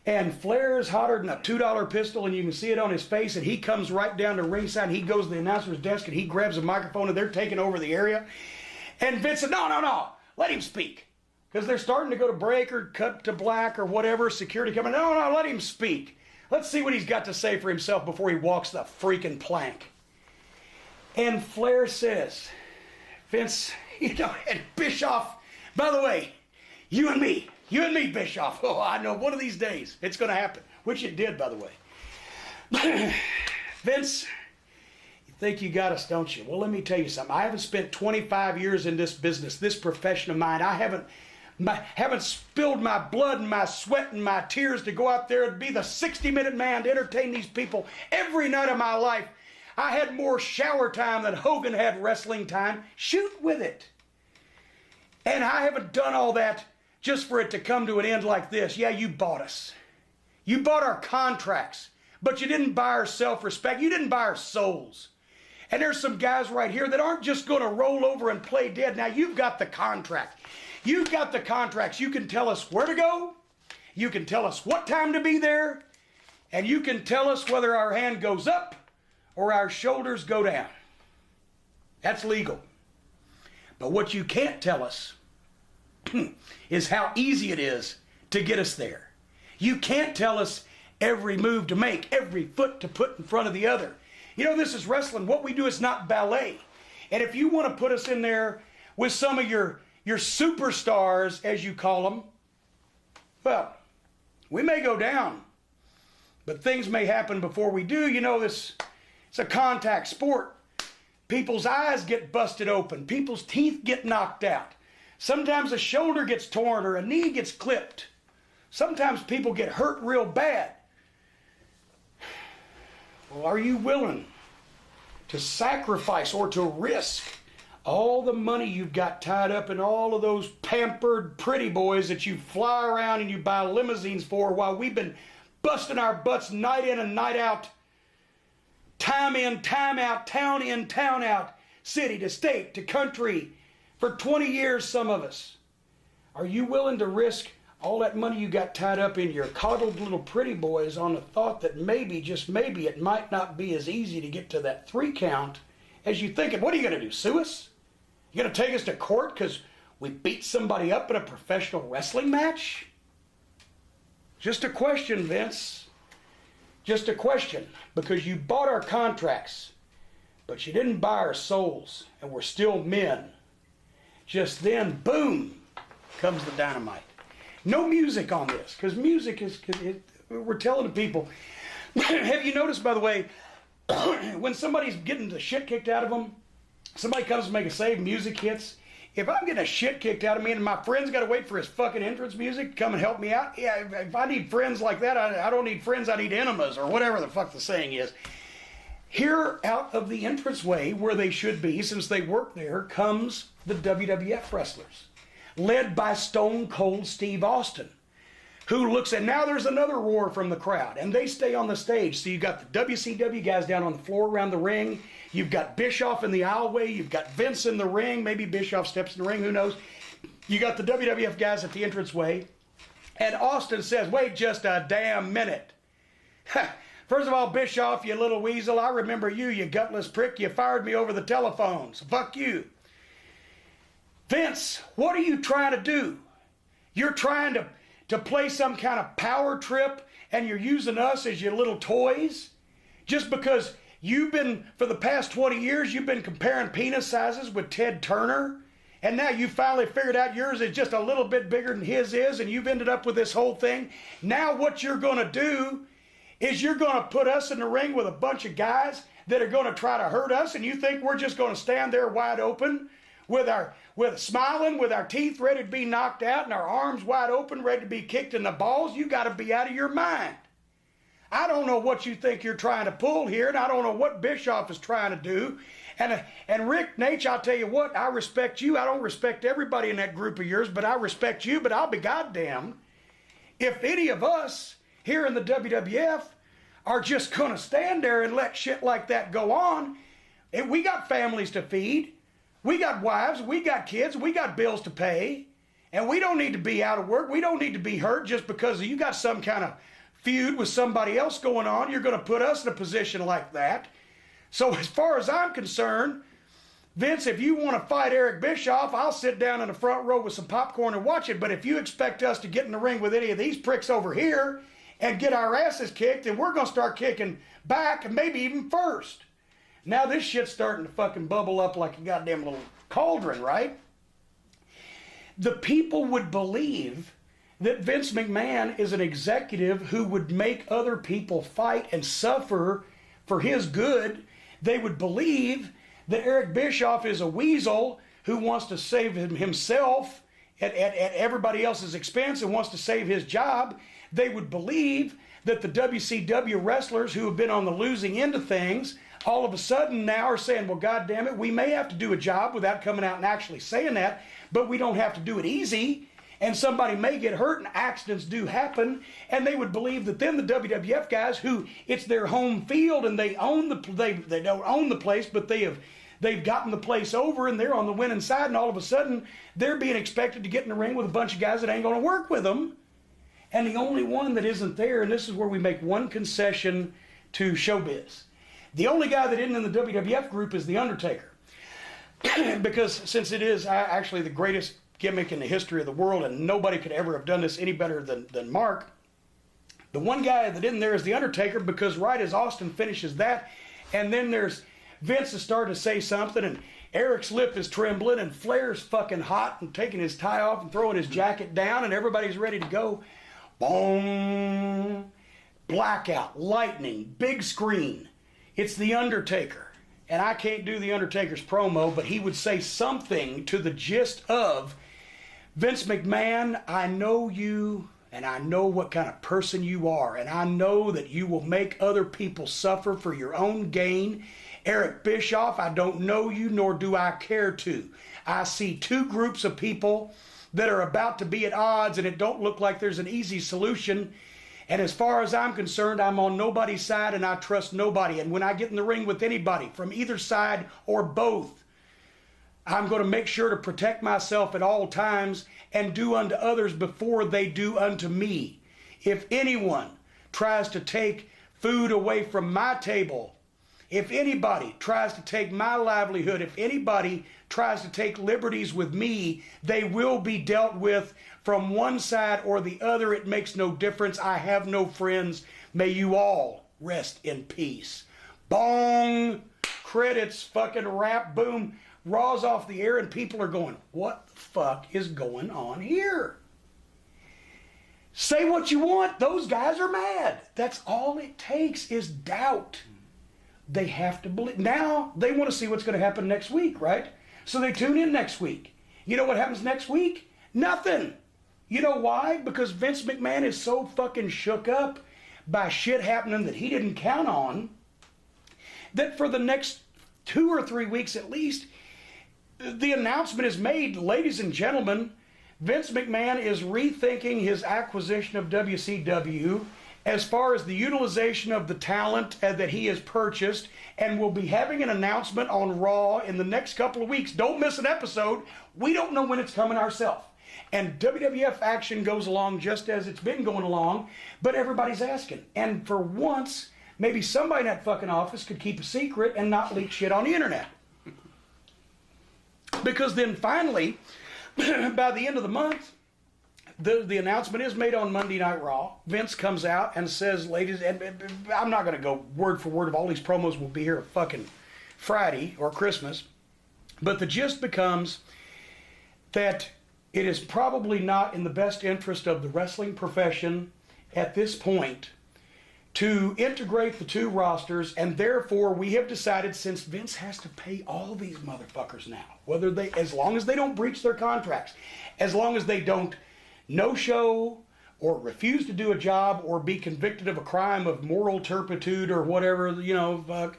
And Flair is hotter than a $2 pistol, and you can see it on his face, and he comes right down to ringside, and he goes to the announcer's desk, and he grabs a microphone, and they're taking over the area. And Vince said, no, let him speak. Because they're starting to go to break or cut to black or whatever, security coming, no, let him speak. Let's see what he's got to say for himself before he walks the freaking plank. And Flair says, Vince, and Bischoff, by the way, you and me, Bischoff. Oh, I know one of these days it's going to happen. which it did, by the way. Vince, you think you got us, don't you? Well, let me tell you something. I haven't spent 25 years in this business, this profession of mine. I haven't spilled my blood and my sweat and my tears to go out there and be the 60-minute man to entertain these people every night of my life. I had more shower time than Hogan had wrestling time. Shoot with it. And I haven't done all that just for it to come to an end like this. Yeah, you bought us. You bought our contracts, but you didn't buy our self-respect. You didn't buy our souls. And there's some guys right here that aren't just going to roll over and play dead. Now, you've got the contract. You've got the contracts. You can tell us where to go. You can tell us what time to be there. And you can tell us whether our hand goes up or our shoulders go down. That's legal. But what you can't tell us is how easy it is to get us there. You can't tell us every move to make, every foot to put in front of the other. You know, this is wrestling. What we do is not ballet. And if you want to put us in there with some of your superstars, as you call them, well, we may go down, but things may happen before we do. You know, it's a contact sport. People's eyes get busted open. People's teeth get knocked out. Sometimes a shoulder gets torn or a knee gets clipped. Sometimes people get hurt real bad. Well, are you willing to sacrifice or to risk all the money you've got tied up in all of those pampered pretty boys that you fly around and you buy limousines for while we've been busting our butts night in and night out, time in, time out, town in, town out, city to state to country, for 20 years, some of us? Are you willing to risk all that money you got tied up in your coddled little pretty boys on the thought that maybe, just maybe, it might not be as easy to get to that 3 count as you think? What are you going to do, sue us? You going to take us to court because we beat somebody up in a professional wrestling match? Just a question, Vince. Just a question. Because you bought our contracts, but you didn't buy our souls, and we're still men. Just then, boom, comes the dynamite. No music on this, because music is, we're telling the people. Have you noticed, by the way, when somebody's getting the shit kicked out of them, somebody comes to make a save, music hits. If I'm getting a shit kicked out of me and my friend's got to wait for his fucking entrance music to come and help me out, yeah, if I need friends like that, I don't need friends, I need enemas, or whatever the fuck the saying is. Here, out of the entranceway where they should be, since they work there, comes the WWF wrestlers, led by Stone Cold Steve Austin, who looks, and now there's another roar from the crowd, and they stay on the stage. So you've got the WCW guys down on the floor around the ring. You've got Bischoff in the aisleway. You've got Vince in the ring. Maybe Bischoff steps in the ring, who knows. You got the WWF guys at the entranceway. And Austin says, wait just a damn minute. First of all, Bischoff, you little weasel, I remember you, you gutless prick. You fired me over the telephone, so fuck you. Vince, what are you trying to do? You're trying to play some kind of power trip, and you're using us as your little toys? Just because you've been, for the past 20 years, you've been comparing penis sizes with Ted Turner, and now you finally figured out yours is just a little bit bigger than his is, and you've ended up with this whole thing. Now what you're going to do is you're going to put us in the ring with a bunch of guys that are going to try to hurt us, and you think we're just going to stand there wide open with smiling, with our teeth ready to be knocked out and our arms wide open, ready to be kicked in the balls? You got to be out of your mind. I don't know what you think you're trying to pull here, and I don't know what Bischoff is trying to do. And Rick Nate, I'll tell you what, I respect you. I don't respect everybody in that group of yours, but I respect you. But I'll be goddamned if any of us here in the WWF are just going to stand there and let shit like that go on. And we got families to feed. We got wives, we got kids, we got bills to pay, and we don't need to be out of work. We don't need to be hurt just because you got some kind of feud with somebody else going on. You're going to put us in a position like that. So as far as I'm concerned, Vince, if you want to fight Eric Bischoff, I'll sit down in the front row with some popcorn and watch it. But if you expect us to get in the ring with any of these pricks over here and get our asses kicked, then we're going to start kicking back and maybe even first. Now this shit's starting to fucking bubble up like a goddamn little cauldron, right? The people would believe that Vince McMahon is an executive who would make other people fight and suffer for his good. They would believe that Eric Bischoff is a weasel who wants to save himself at everybody else's expense and wants to save his job. They would believe that the WCW wrestlers who have been on the losing end of things all of a sudden now are saying, well, God damn it, we may have to do a job without coming out and actually saying that, but we don't have to do it easy. And somebody may get hurt and accidents do happen. And they would believe that then the WWF guys, who it's their home field and they own they don't own the place, but they've gotten the place over and they're on the winning side, and all of a sudden they're being expected to get in the ring with a bunch of guys that ain't going to work with them. And the only one that isn't there, and this is where we make one concession to showbiz. The only guy that isn't in the WWF group is The Undertaker. Because since it is actually the greatest gimmick in the history of the world, and nobody could ever have done this any better than Mark, the one guy that isn't there is The Undertaker, because right as Austin finishes that, and then there's Vince is starting to say something, and Eric's lip is trembling, and Flair's fucking hot and taking his tie off and throwing his jacket down, and everybody's ready to go. Boom! Blackout, lightning, big screen. It's The Undertaker. And I can't do The Undertaker's promo, but he would say something to the gist of, Vince McMahon, I know you, and I know what kind of person you are, and I know that you will make other people suffer for your own gain. Eric Bischoff, I don't know you, nor do I care to. I see two groups of people that are about to be at odds, and it don't look like there's an easy solution. And as far as I'm concerned, I'm on nobody's side, and I trust nobody. And when I get in the ring with anybody from either side or both, I'm going to make sure to protect myself at all times and do unto others before they do unto me. If anyone tries to take food away from my table, if anybody tries to take my livelihood, if anybody tries to take liberties with me, they will be dealt with from one side or the other. It makes no difference. I have no friends. May you all rest in peace. Bong! Credits, fucking rap, boom. Raw's off the air, and people are going, what the fuck is going on here? Say what you want. Those guys are mad. That's all it takes is doubt. They have to believe. Now they want to see what's going to happen next week, right? So they tune in next week. You know what happens next week? Nothing. You know why? Because Vince McMahon is so fucking shook up by shit happening that he didn't count on, that for the next 2 or 3 weeks at least, the announcement is made, ladies and gentlemen, Vince McMahon is rethinking his acquisition of WCW as far as the utilization of the talent that he has purchased, and will be having an announcement on Raw in the next couple of weeks. Don't miss an episode. We don't know when it's coming ourselves. And WWF action goes along just as it's been going along, but everybody's asking. And for once, maybe somebody in that fucking office could keep a secret and not leak shit on the internet. Because then finally, by the end of the month, the announcement is made on Monday Night Raw. Vince comes out and says, ladies, and I'm not going to go word for word of all these promos will be here fucking Friday or Christmas, but the gist becomes that it is probably not in the best interest of the wrestling profession at this point to integrate the two rosters, and therefore we have decided, since Vince has to pay all these motherfuckers now, whether they, as long as they don't breach their contracts, as long as they don't no-show or refuse to do a job or be convicted of a crime of moral turpitude or whatever, fuck,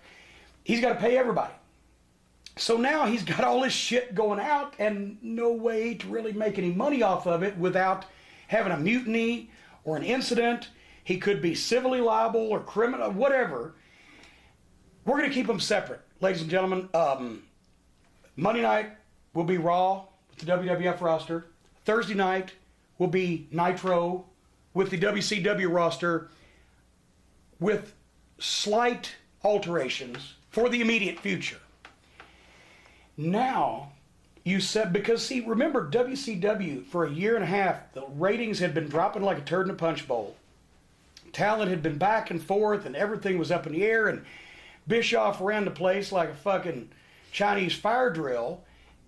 he's got to pay everybody. So now he's got all this shit going out and no way to really make any money off of it without having a mutiny or an incident. He could be civilly liable or criminal, whatever. We're going to keep them separate, ladies and gentlemen. Monday night will be Raw with the WWF roster. Thursday night will be Nitro with the WCW roster, with slight alterations for the immediate future. Now, you said, because see, remember WCW for a year and a half, the ratings had been dropping like a turd in a punch bowl. Talent had been back and forth and everything was up in the air, and Bischoff ran the place like a fucking Chinese fire drill.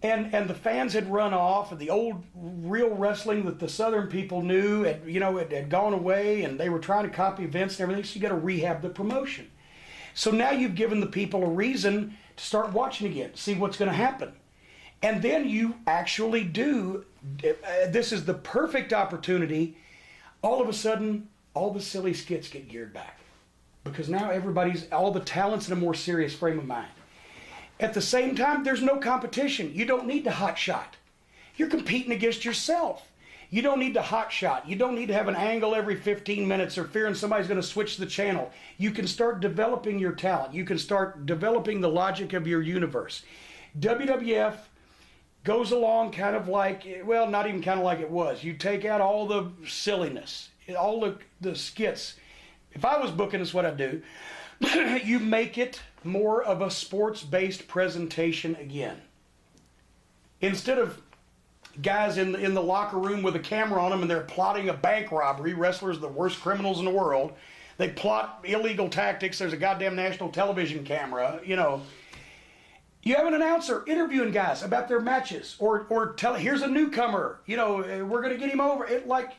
And the fans had run off, and the old real wrestling that the Southern people knew had gone away, and they were trying to copy Vince and everything, so you got to rehab the promotion. So now you've given the people a reason to start watching again, see what's going to happen. And then you actually do, this is the perfect opportunity, all of a sudden, all the silly skits get geared back. Because now all the talent's in a more serious frame of mind. At the same time, there's no competition. You don't need to hot shot. You're competing against yourself. You don't need to hot shot. You don't need to have an angle every 15 minutes or fearing somebody's going to switch the channel. You can start developing your talent. You can start developing the logic of your universe. WWF goes along kind of like, well, not even kind of like it was. You take out all the silliness, all the skits. If I was booking, it's what I do. You make it more of a sports-based presentation again. Instead of guys in the locker room with a camera on them and they're plotting a bank robbery, wrestlers are the worst criminals in the world. They plot illegal tactics. There's a goddamn national television camera, You have an announcer interviewing guys about their matches, or here's a newcomer, we're going to get him over. It like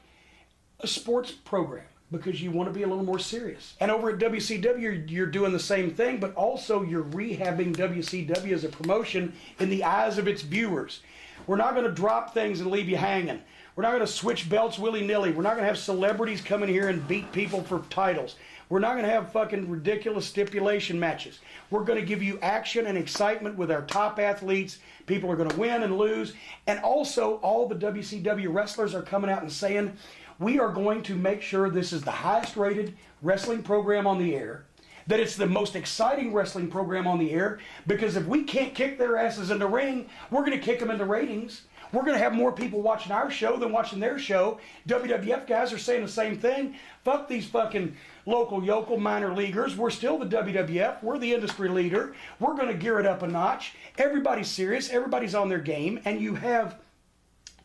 a sports program, because you want to be a little more serious. And over at WCW, you're doing the same thing, but also you're rehabbing WCW as a promotion in the eyes of its viewers. We're not going to drop things and leave you hanging. We're not going to switch belts willy-nilly. We're not going to have celebrities come in here and beat people for titles. We're not going to have fucking ridiculous stipulation matches. We're going to give you action and excitement with our top athletes. People are going to win and lose. And also, all the WCW wrestlers are coming out and saying, we are going to make sure this is the highest rated wrestling program on the air, that it's the most exciting wrestling program on the air, because if we can't kick their asses in the ring, we're going to kick them in the ratings. We're going to have more people watching our show than watching their show. WWF guys are saying the same thing. Fuck these fucking local yokel minor leaguers. We're still the WWF. We're the industry leader. We're going to gear it up a notch. Everybody's serious. Everybody's on their game. And you have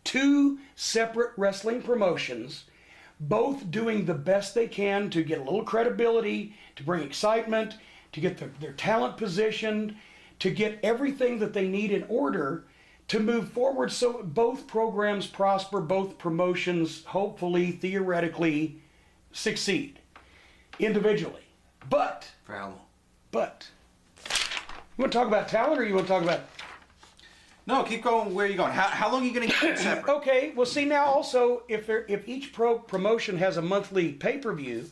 two separate wrestling promotions, both doing the best they can to get a little credibility, to bring excitement, to get their talent positioned, to get everything that they need in order to move forward, so both programs prosper, both promotions hopefully, theoretically, succeed individually. But you want to talk about talent, or you want to talk about... No, keep going. Where are you going? How long are you going to keep it separate? Okay, well, see, now also, if each promotion has a monthly pay-per-view,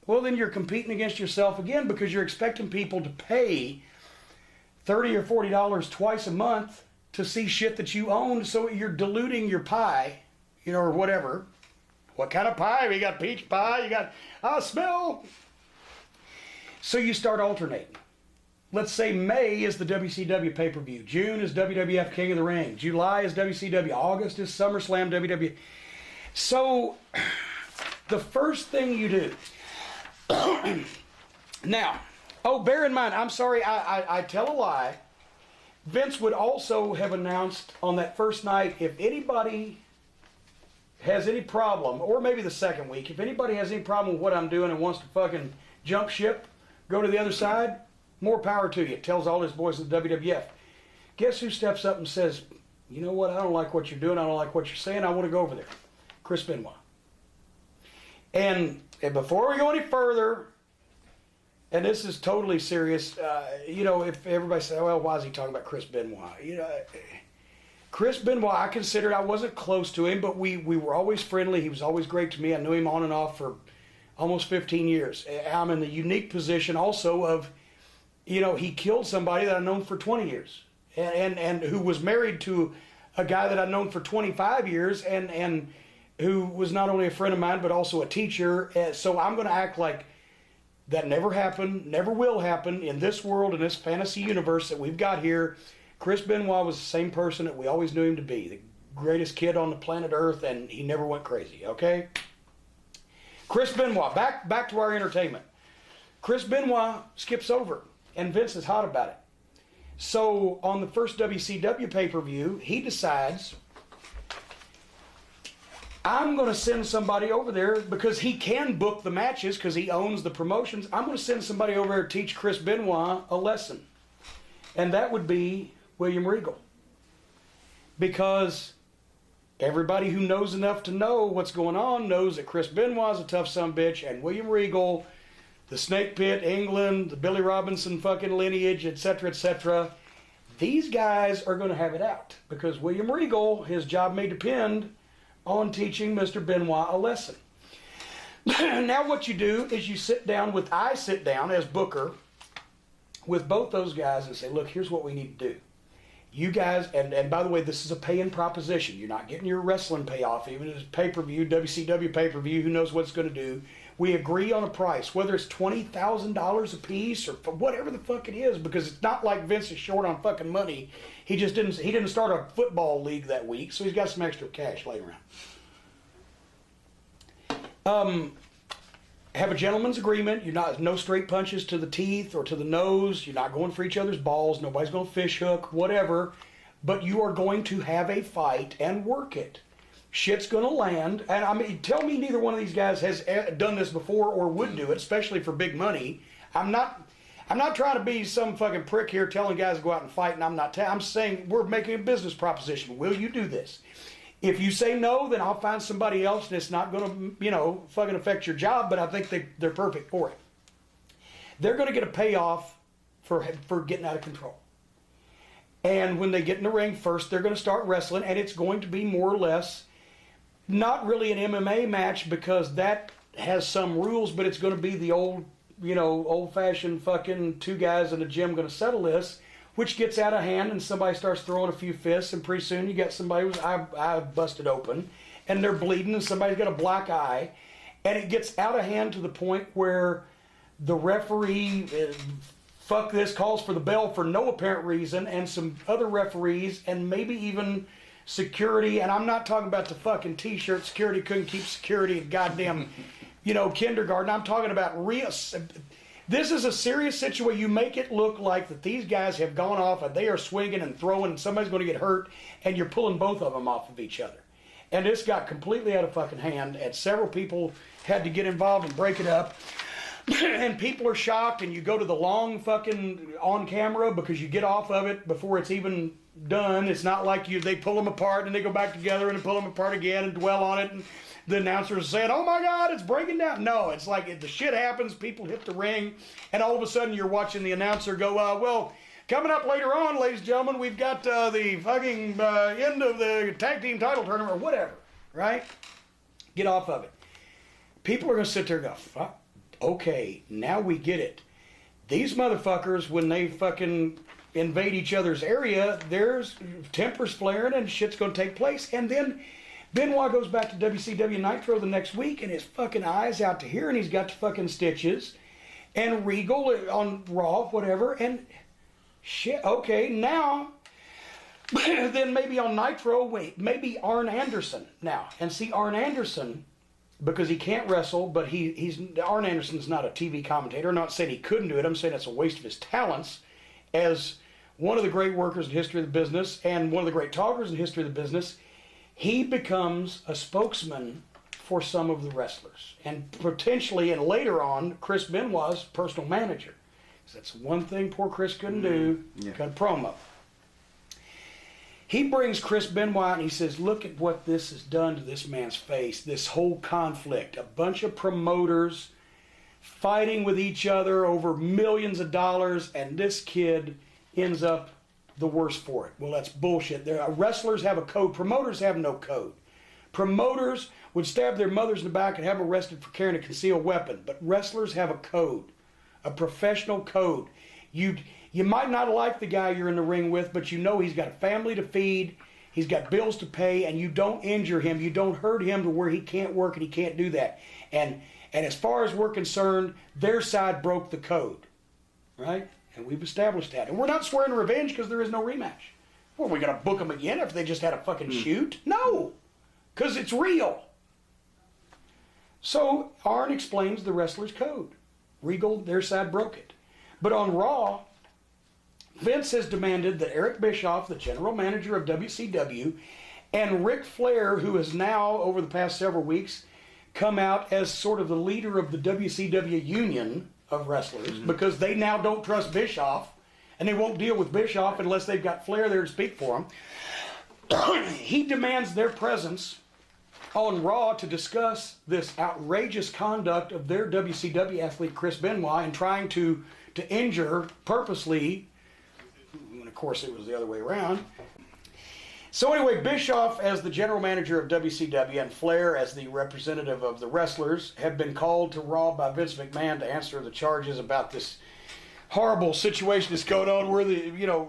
well, then you're competing against yourself again, because you're expecting people to pay $30 or $40 twice a month to see shit that you own, so you're diluting your pie, or whatever. What kind of pie? We got peach pie, you got, smell. So you start alternating. Let's say May is the WCW pay-per-view. June is WWF King of the Ring. July is WCW. August is SummerSlam WWE. So the first thing you do, now, bear in mind, I'm sorry, I tell a lie. Vince would also have announced on that first night, if anybody has any problem, or maybe the second week, if anybody has any problem with what I'm doing and wants to fucking jump ship, go to the other side, more power to you. Tells all his boys in the WWF. Guess who steps up and says, you know what, I don't like what you're doing, I don't like what you're saying, I want to go over there. Chris Benoit. And before we go any further, and this is totally serious, if everybody says, well, why is he talking about Chris Benoit? Chris Benoit, I considered, I wasn't close to him, but we were always friendly. He was always great to me. I knew him on and off for almost 15 years. I'm in the unique position also of, he killed somebody that I've known for 20 years and who was married to a guy that I've known for 25 years and who was not only a friend of mine, but also a teacher. So I'm going to act like that never happened, never will happen in this world, in this fantasy universe that we've got here. Chris Benoit was the same person that we always knew him to be, the greatest kid on the planet Earth, and he never went crazy, okay? Chris Benoit, back to our entertainment. Chris Benoit skips over, and Vince is hot about it. So on the first WCW pay-per-view, he decides, I'm going to send somebody over there because he can book the matches because he owns the promotions. I'm going to send somebody over there to teach Chris Benoit a lesson. And that would be William Regal. because everybody who knows enough to know what's going on knows that Chris Benoit's a tough son of a bitch, and William Regal, the Snake Pit, England, the Billy Robinson fucking lineage, etc., etc., these guys are going to have it out because William Regal, his job may depend on teaching Mr. Benoit a lesson. Now what you do is I sit down as booker with both those guys and say, look, here's what we need to do. You guys, and by the way, this is a pay-in proposition. You're not getting your wrestling payoff, even if it's pay-per-view, WCW pay-per-view, who knows what it's going to do. We agree on a price, whether it's $20,000 a piece or whatever the fuck it is, because it's not like Vince is short on fucking money. He didn't start a football league that week, so he's got some extra cash laying around. Have a gentleman's agreement. No straight punches to the teeth or to the nose. You're not going for each other's balls. Nobody's going to fish hook, whatever. But you are going to have a fight and work it. Shit's going to land. And I mean, tell me neither one of these guys has done this before or would do it, especially for big money. I'm not trying to be some fucking prick here telling guys to go out and fight, and I'm saying we're making a business proposition. Will you do this? If you say no, then I'll find somebody else, and it's not going to, fucking affect your job, but I think they're perfect for it. They're going to get a payoff for getting out of control. And when they get in the ring, first they're going to start wrestling, and it's going to be more or less not really an MMA match because that has some rules, but it's going to be the old-fashioned fucking two guys in the gym going to settle this, which gets out of hand and somebody starts throwing a few fists, and pretty soon you got somebody whose eye busted open and they're bleeding and somebody's got a black eye, and it gets out of hand to the point where the referee fuck this calls for the bell for no apparent reason, and some other referees and maybe even security, and I'm not talking about the fucking t-shirt security couldn't keep security in goddamn kindergarten. I'm talking about real. This is a serious situation. You make it look like that these guys have gone off and they are swinging and throwing and somebody's going to get hurt, and you're pulling both of them off of each other. And this got completely out of fucking hand, and several people had to get involved and break it up. And people are shocked, and you go to the long fucking on camera because you get off of it before it's even done. It's not like they pull them apart and they go back together and pull them apart again and dwell on it, and the announcer's saying, oh my God, it's breaking down. No, it's like the shit happens, people hit the ring, and all of a sudden you're watching the announcer go, well, coming up later on, ladies and gentlemen, we've got the fucking end of the tag team title tournament or whatever, right? Get off of it. People are going to sit there and go, fuck, okay, now we get it. These motherfuckers, when they fucking invade each other's area, there's tempers flaring and shit's going to take place. And then Benoit goes back to WCW Nitro the next week, and his fucking eye's out to here, and he's got the fucking stitches. And Regal on Raw, whatever, and shit, okay, now, then maybe on Nitro, maybe Arn Anderson now. And see, Arn Anderson, because he can't wrestle, but Arn Anderson's not a TV commentator. I'm not saying he couldn't do it. I'm saying it's a waste of his talents as one of the great workers in the history of the business and one of the great talkers in the history of the business. He becomes a spokesman for some of the wrestlers, and potentially, and later on, Chris Benoit's personal manager. Because that's one thing poor Chris couldn't do, cut promo. He brings Chris Benoit and he says, look at what this has done to this man's face, this whole conflict. A bunch of promoters fighting with each other over millions of dollars, and this kid ends up the worse for it. Well, that's bullshit. Wrestlers have a code. Promoters have no code. Promoters would stab their mothers in the back and have them arrested for carrying a concealed weapon. But wrestlers have a code, a professional code. You might not like the guy you're in the ring with, but you know he's got a family to feed, he's got bills to pay, and you don't injure him, you don't hurt him to where he can't work and he can't do that. And as far as we're concerned, their side broke the code, right? And we've established that. And we're not swearing revenge because there is no rematch. Well, are we going to book them again if they just had a fucking shoot? No, because it's real. So Arn explains the wrestler's code. Regal, their side broke it. But on Raw, Vince has demanded that Eric Bischoff, the general manager of WCW, and Ric Flair, who has now, over the past several weeks, come out as sort of the leader of the WCW union of wrestlers, because they now don't trust Bischoff, and they won't deal with Bischoff unless they've got Flair there to speak for he demands their presence on Raw to discuss this outrageous conduct of their WCW athlete Chris Benoit and trying to injure purposely, and of course it was the other way around. So anyway, Bischoff as the general manager of WCW and Flair as the representative of the wrestlers have been called to Raw by Vince McMahon to answer the charges about this horrible situation that's going on where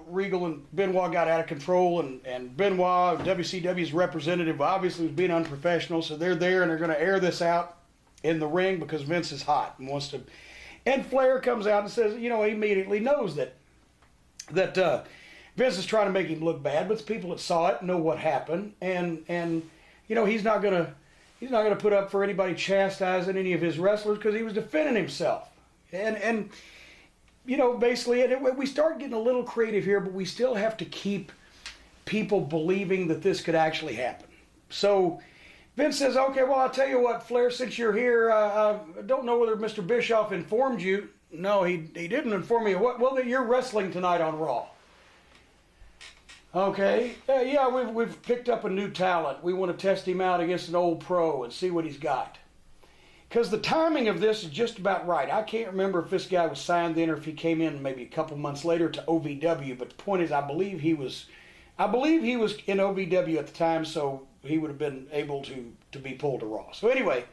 Regal and Benoit got out of control, and Benoit, WCW's representative, obviously was being unprofessional, so they're there and they're going to air this out in the ring because Vince is hot and wants to. And Flair comes out and says, he immediately knows that Vince is trying to make him look bad, but the people that saw it know what happened, and he's not gonna put up for anybody chastising any of his wrestlers because he was defending himself, and basically, we start getting a little creative here, but we still have to keep people believing that this could actually happen. So Vince says, okay, well, I'll tell you what, Flair, since you're here, I don't know whether Mr. Bischoff informed you. No, he didn't inform me of what. Well, that you're wrestling tonight on Raw. Okay, yeah, we've picked up a new talent. We want to test him out against an old pro and see what he's got. Because the timing of this is just about right. I can't remember if this guy was signed then or if he came in maybe a couple months later to OVW. But the point is, I believe he was in OVW at the time, so he would have been able to be pulled to Raw. So anyway,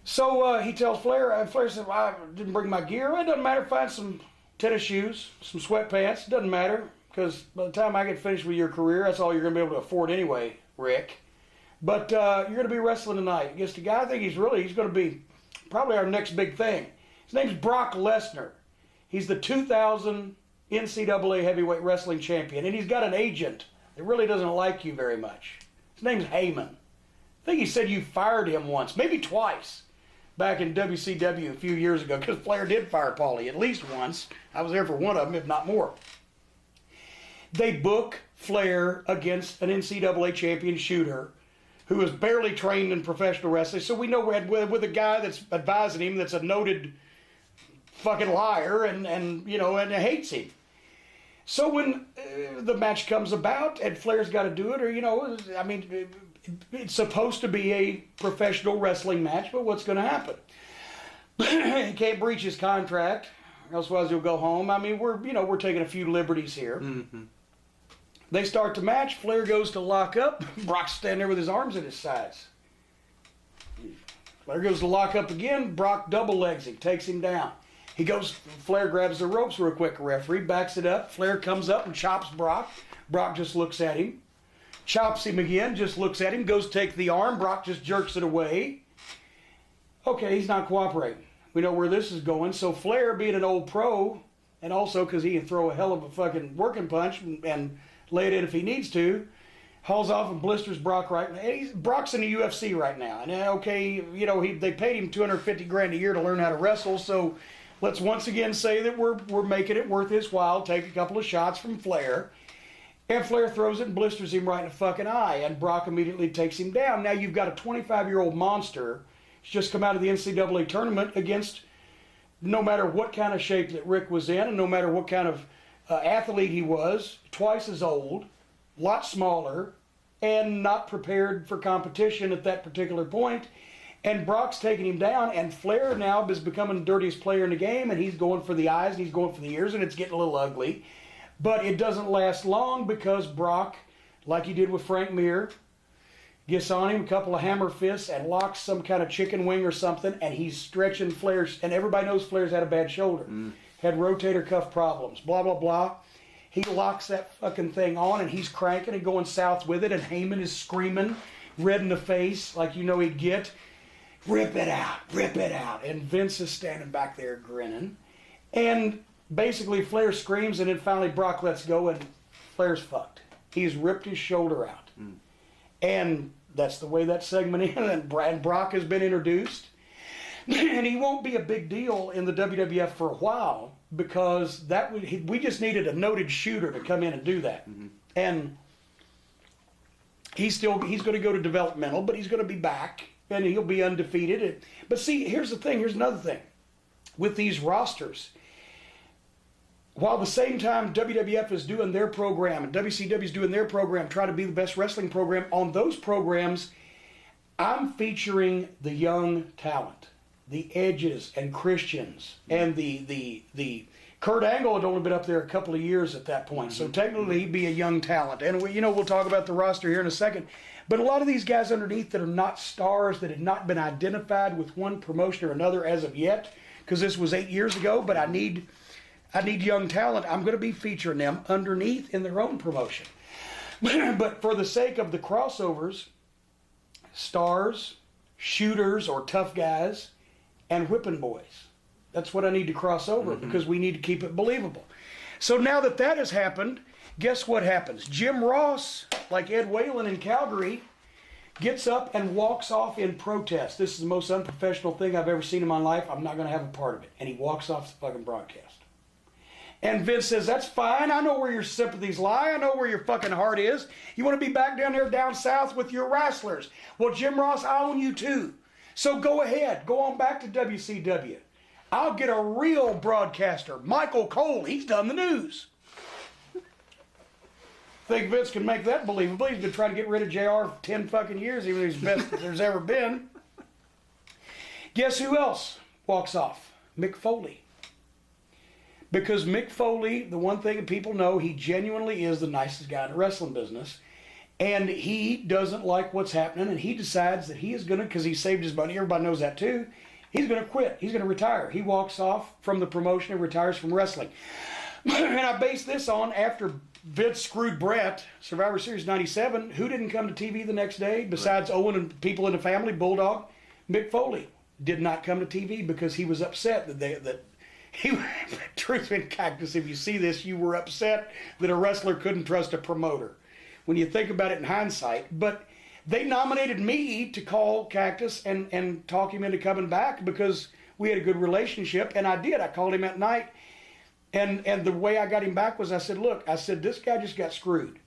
he tells Flair. Flair says, well, I didn't bring my gear. It doesn't matter. Find some tennis shoes, some sweatpants. It doesn't matter. Because by the time I get finished with your career, that's all you're going to be able to afford anyway, Rick. But you're going to be wrestling tonight against a guy I think he's going to be probably our next big thing. His name's Brock Lesnar. He's the 2000 NCAA heavyweight wrestling champion, and he's got an agent that really doesn't like you very much. His name's Heyman. I think he said you fired him once, maybe twice, back in WCW a few years ago, because Flair did fire Paulie at least once. I was there for one of them, if not more. They book Flair against an NCAA champion shooter who was barely trained in professional wrestling. So we know with a guy that's advising him that's a noted fucking liar and hates him. So when the match comes about and Flair's got to do it, it's supposed to be a professional wrestling match, but what's going to happen? He can't breach his contract, otherwise he'll go home. We're taking a few liberties here. Mm-hmm. They start the match. Flair goes to lock up. Brock's standing there with his arms at his sides. Flair goes to lock up again. Brock double legs him, takes him down. Flair grabs the ropes real quick. Referee backs it up. Flair comes up and chops Brock. Brock just looks at him. Chops him again, just looks at him, goes to take the arm. Brock just jerks it away. Okay, he's not cooperating. We know where this is going. So Flair, being an old pro, and also because he can throw a hell of a fucking working punch and lay it in if he needs to, hauls off and blisters Brock right now. Brock's in the UFC right now. And they paid him $250,000 a year to learn how to wrestle, so let's once again say that we're making it worth his while, take a couple of shots from Flair. And Flair throws it and blisters him right in the fucking eye, and Brock immediately takes him down. Now you've got a 25-year-old monster who's just come out of the NCAA tournament against, no matter what kind of shape that Rick was in, and no matter what kind of athlete he was, twice as old, a lot smaller, and not prepared for competition at that particular point. And Brock's taking him down, and Flair now is becoming the dirtiest player in the game, and he's going for the eyes, and he's going for the ears, and it's getting a little ugly. But it doesn't last long because Brock, like he did with Frank Mir, gets on him, a couple of hammer fists, and locks some kind of chicken wing or something, and he's stretching Flair's, and everybody knows Flair's had a bad shoulder. Had rotator cuff problems, blah, blah, blah. He locks that fucking thing on, and he's cranking and going south with it, and Heyman is screaming, red in the face, like he'd get. Rip it out, rip it out. And Vince is standing back there grinning. And basically Flair screams, and then finally Brock lets go, and Flair's fucked. He's ripped his shoulder out. And that's the way that segment is, and Brock has been introduced. And he won't be a big deal in the WWF for a while because we just needed a noted shooter to come in and do that. Mm-hmm. And he's going to go to developmental, but he's going to be back and he'll be undefeated. But see, here's the thing. Here's another thing. With these rosters, while at the same time WWF is doing their program and WCW is doing their program, try to be the best wrestling program, on those programs, I'm featuring the young talent, the Edges and Christians, and the Kurt Angle had only been up there a couple of years at that point, so technically he'd be a young talent. And we'll talk about the roster here in a second. But a lot of these guys underneath that are not stars, that had not been identified with one promotion or another as of yet, because this was 8 years ago, but I need young talent. I'm going to be featuring them underneath in their own promotion. But for the sake of the crossovers, stars, shooters or tough guys, and whipping boys. That's what I need to cross over because we need to keep it believable. So now that has happened, guess what happens? Jim Ross, like Ed Whalen in Calgary, gets up and walks off in protest. This is the most unprofessional thing I've ever seen in my life. I'm not going to have a part of it. And he walks off the fucking broadcast. And Vince says, that's fine. I know where your sympathies lie. I know where your fucking heart is. You want to be back down there down south with your wrestlers. Well, Jim Ross, I own you too. So go ahead. Go on back to WCW. I'll get a real broadcaster. Michael Cole, he's done the news. Think Vince can make that believable? He's been trying to get rid of JR for 10 fucking years, even though he's the best there's ever been. Guess who else walks off? Mick Foley. Because Mick Foley, the one thing that people know, he genuinely is the nicest guy in the wrestling business. And he doesn't like what's happening, and he decides that he is going to, because he saved his money, everybody knows that too, he's going to quit. He's going to retire. He walks off from the promotion and retires from wrestling. And I base this on after Vince screwed Brett, Survivor Series 97, who didn't come to TV the next day besides Owen and people in the family, Bulldog? Mick Foley did not come to TV because he was upset that he, truth in Cactus, if you see this, you were upset that a wrestler couldn't trust a promoter. When you think about it in hindsight, but they nominated me to call Cactus and talk him into coming back because we had a good relationship, and I did. I called him at night, and the way I got him back was I said, look, this guy just got screwed.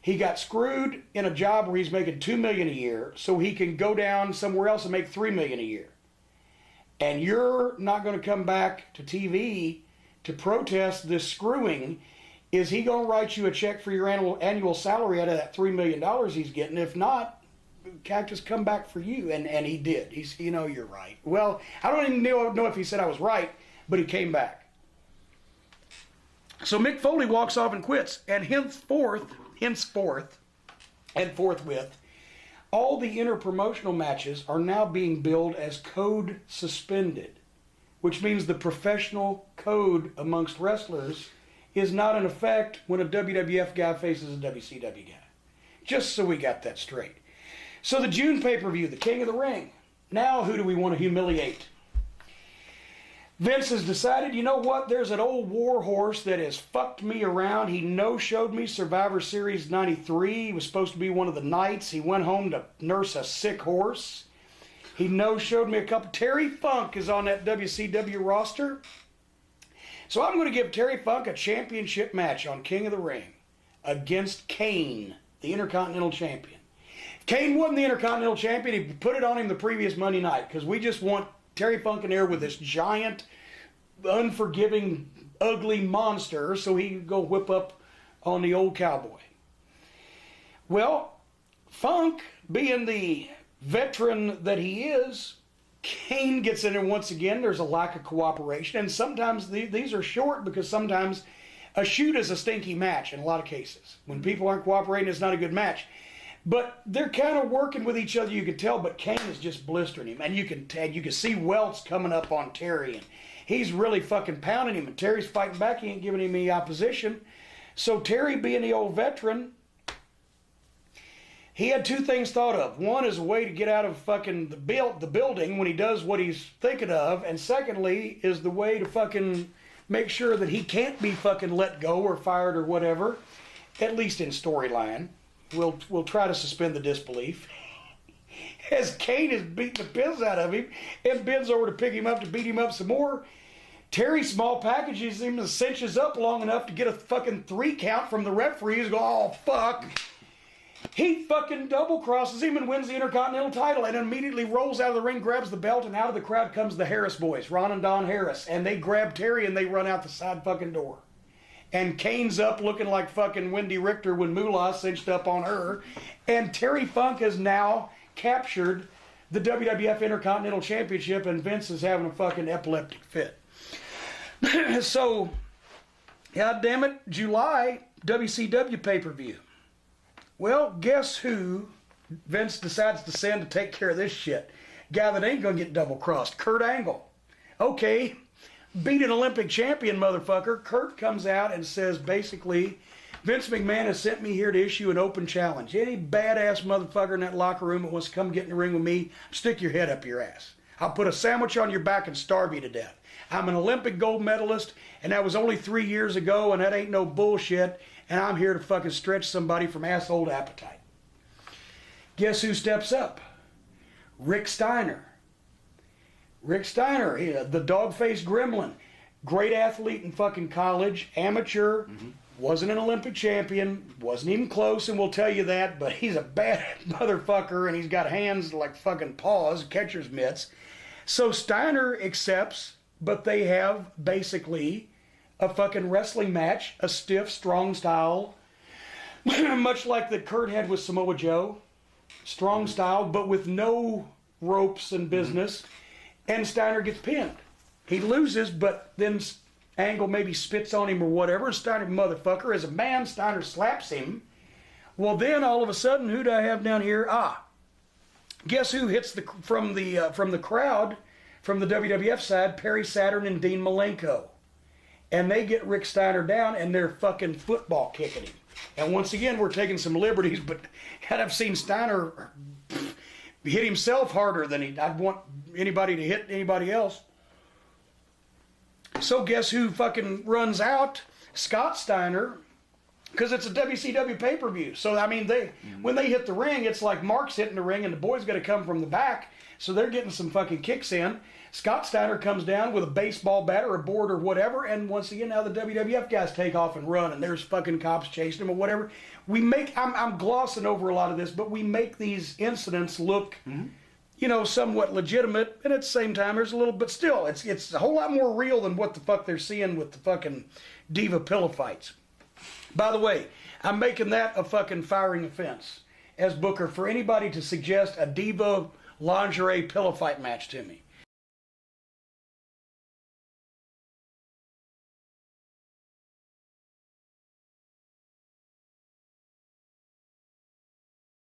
He got screwed in a job where he's making $2 million a year, so he can go down somewhere else and make $3 million a year. And you're not going to come back to TV to protest this screwing. Is he going to write you a check for your annual salary out of that $3 million he's getting? If not, Cactus, come back for you. And he did. He's, you're right. Well, I don't even know if he said I was right, but he came back. So Mick Foley walks off and quits. And henceforth, and forthwith, all the interpromotional matches are now being billed as code suspended, which means the professional code amongst wrestlers is not in effect when a WWF guy faces a WCW guy. Just so we got that straight. So the June pay-per-view, the King of the Ring. Now who do we want to humiliate? Vince has decided, you know what, there's an old war horse that has fucked me around. He no-showed me Survivor Series 93. He was supposed to be one of the knights. He went home to nurse a sick horse. He no-showed me a couple. Terry Funk is on that WCW roster. So I'm going to give Terry Funk a championship match on King of the Ring against Kane, the Intercontinental Champion. If Kane wasn't the Intercontinental Champion, he put it on him the previous Monday night because we just want Terry Funk in there with this giant, unforgiving, ugly monster so he can go whip up on the old cowboy. Well, Funk, being the veteran that he is, Kane gets in there once again. There's a lack of cooperation, and sometimes these are short because sometimes a shoot is a stinky match in a lot of cases. When people aren't cooperating, it's not a good match. But they're kind of working with each other, you can tell, but Kane is just blistering him. And you can see welts coming up on Terry, and he's really fucking pounding him, and Terry's fighting back. He ain't giving him any opposition. So Terry, being the old veteran, he had two things thought of. One is a way to get out of fucking the building when he does what he's thinking of, and secondly is the way to fucking make sure that he can't be fucking let go or fired or whatever, at least in storyline. We'll try to suspend the disbelief. As Kane is beating the piss out of him and bends over to pick him up to beat him up some more, Terry small packages him and cinches up long enough to get a fucking 3 count from the referee. He's going, oh, fuck. He fucking double crosses him and wins the Intercontinental title and immediately rolls out of the ring, grabs the belt, and out of the crowd comes the Harris boys, Ron and Don Harris. And they grab Terry and they run out the side fucking door. and Kane's up looking like fucking Wendy Richter when Moolah cinched up on her. And Terry Funk has now captured the WWF Intercontinental Championship, and Vince is having a fucking epileptic fit. So, god damn it, July, WCW pay-per-view. Well, guess who Vince decides to send to take care of this shit? Guy that ain't gonna get double-crossed, Kurt Angle. Okay, beat an Olympic champion, motherfucker. Kurt comes out and says, basically, Vince McMahon has sent me here to issue an open challenge. Any badass motherfucker in that locker room that wants to come get in the ring with me, stick your head up your ass. I'll put a sandwich on your back and starve you to death. I'm an Olympic gold medalist, and that was only 3 years ago, and that ain't no bullshit, and I'm here to fucking stretch somebody from asshole to appetite. Guess who steps up? Rick Steiner. Rick Steiner, the dog-faced gremlin. Great athlete in fucking college, amateur, wasn't an Olympic champion, wasn't even close, and we'll tell you that, but he's a bad motherfucker, and he's got hands like fucking paws, catcher's mitts. So Steiner accepts, but they have basically a fucking wrestling match, a stiff, strong style, much like that Kurt had with Samoa Joe. Strong style, but with no ropes and business. And Steiner gets pinned. He loses, but then Angle maybe spits on him or whatever. Steiner, motherfucker, as a man, Steiner slaps him. Well, then all of a sudden, who do I have down here? Guess who hits from the crowd, from the WWF side? Perry Saturn and Dean Malenko. And they get Rick Steiner down, and they're fucking football kicking him. And once again, we're taking some liberties, but had I seen Steiner hit himself harder than I'd want anybody to hit anybody else. So guess who fucking runs out? Scott Steiner, because it's a WCW pay-per-view. So, I mean, when they hit the ring, it's like Mark's hitting the ring, and the boy's got to come from the back, so they're getting some fucking kicks in. Scott Steiner comes down with a baseball bat or a board or whatever, and once again, now the WWF guys take off and run, and there's fucking cops chasing them or whatever. I'm glossing over a lot of this, but we make these incidents look, somewhat legitimate, and at the same time, there's a little, but still, it's a whole lot more real than what the fuck they're seeing with the fucking diva pillow fights. By the way, I'm making that a fucking firing offense as Booker for anybody to suggest a diva lingerie pillow fight match to me.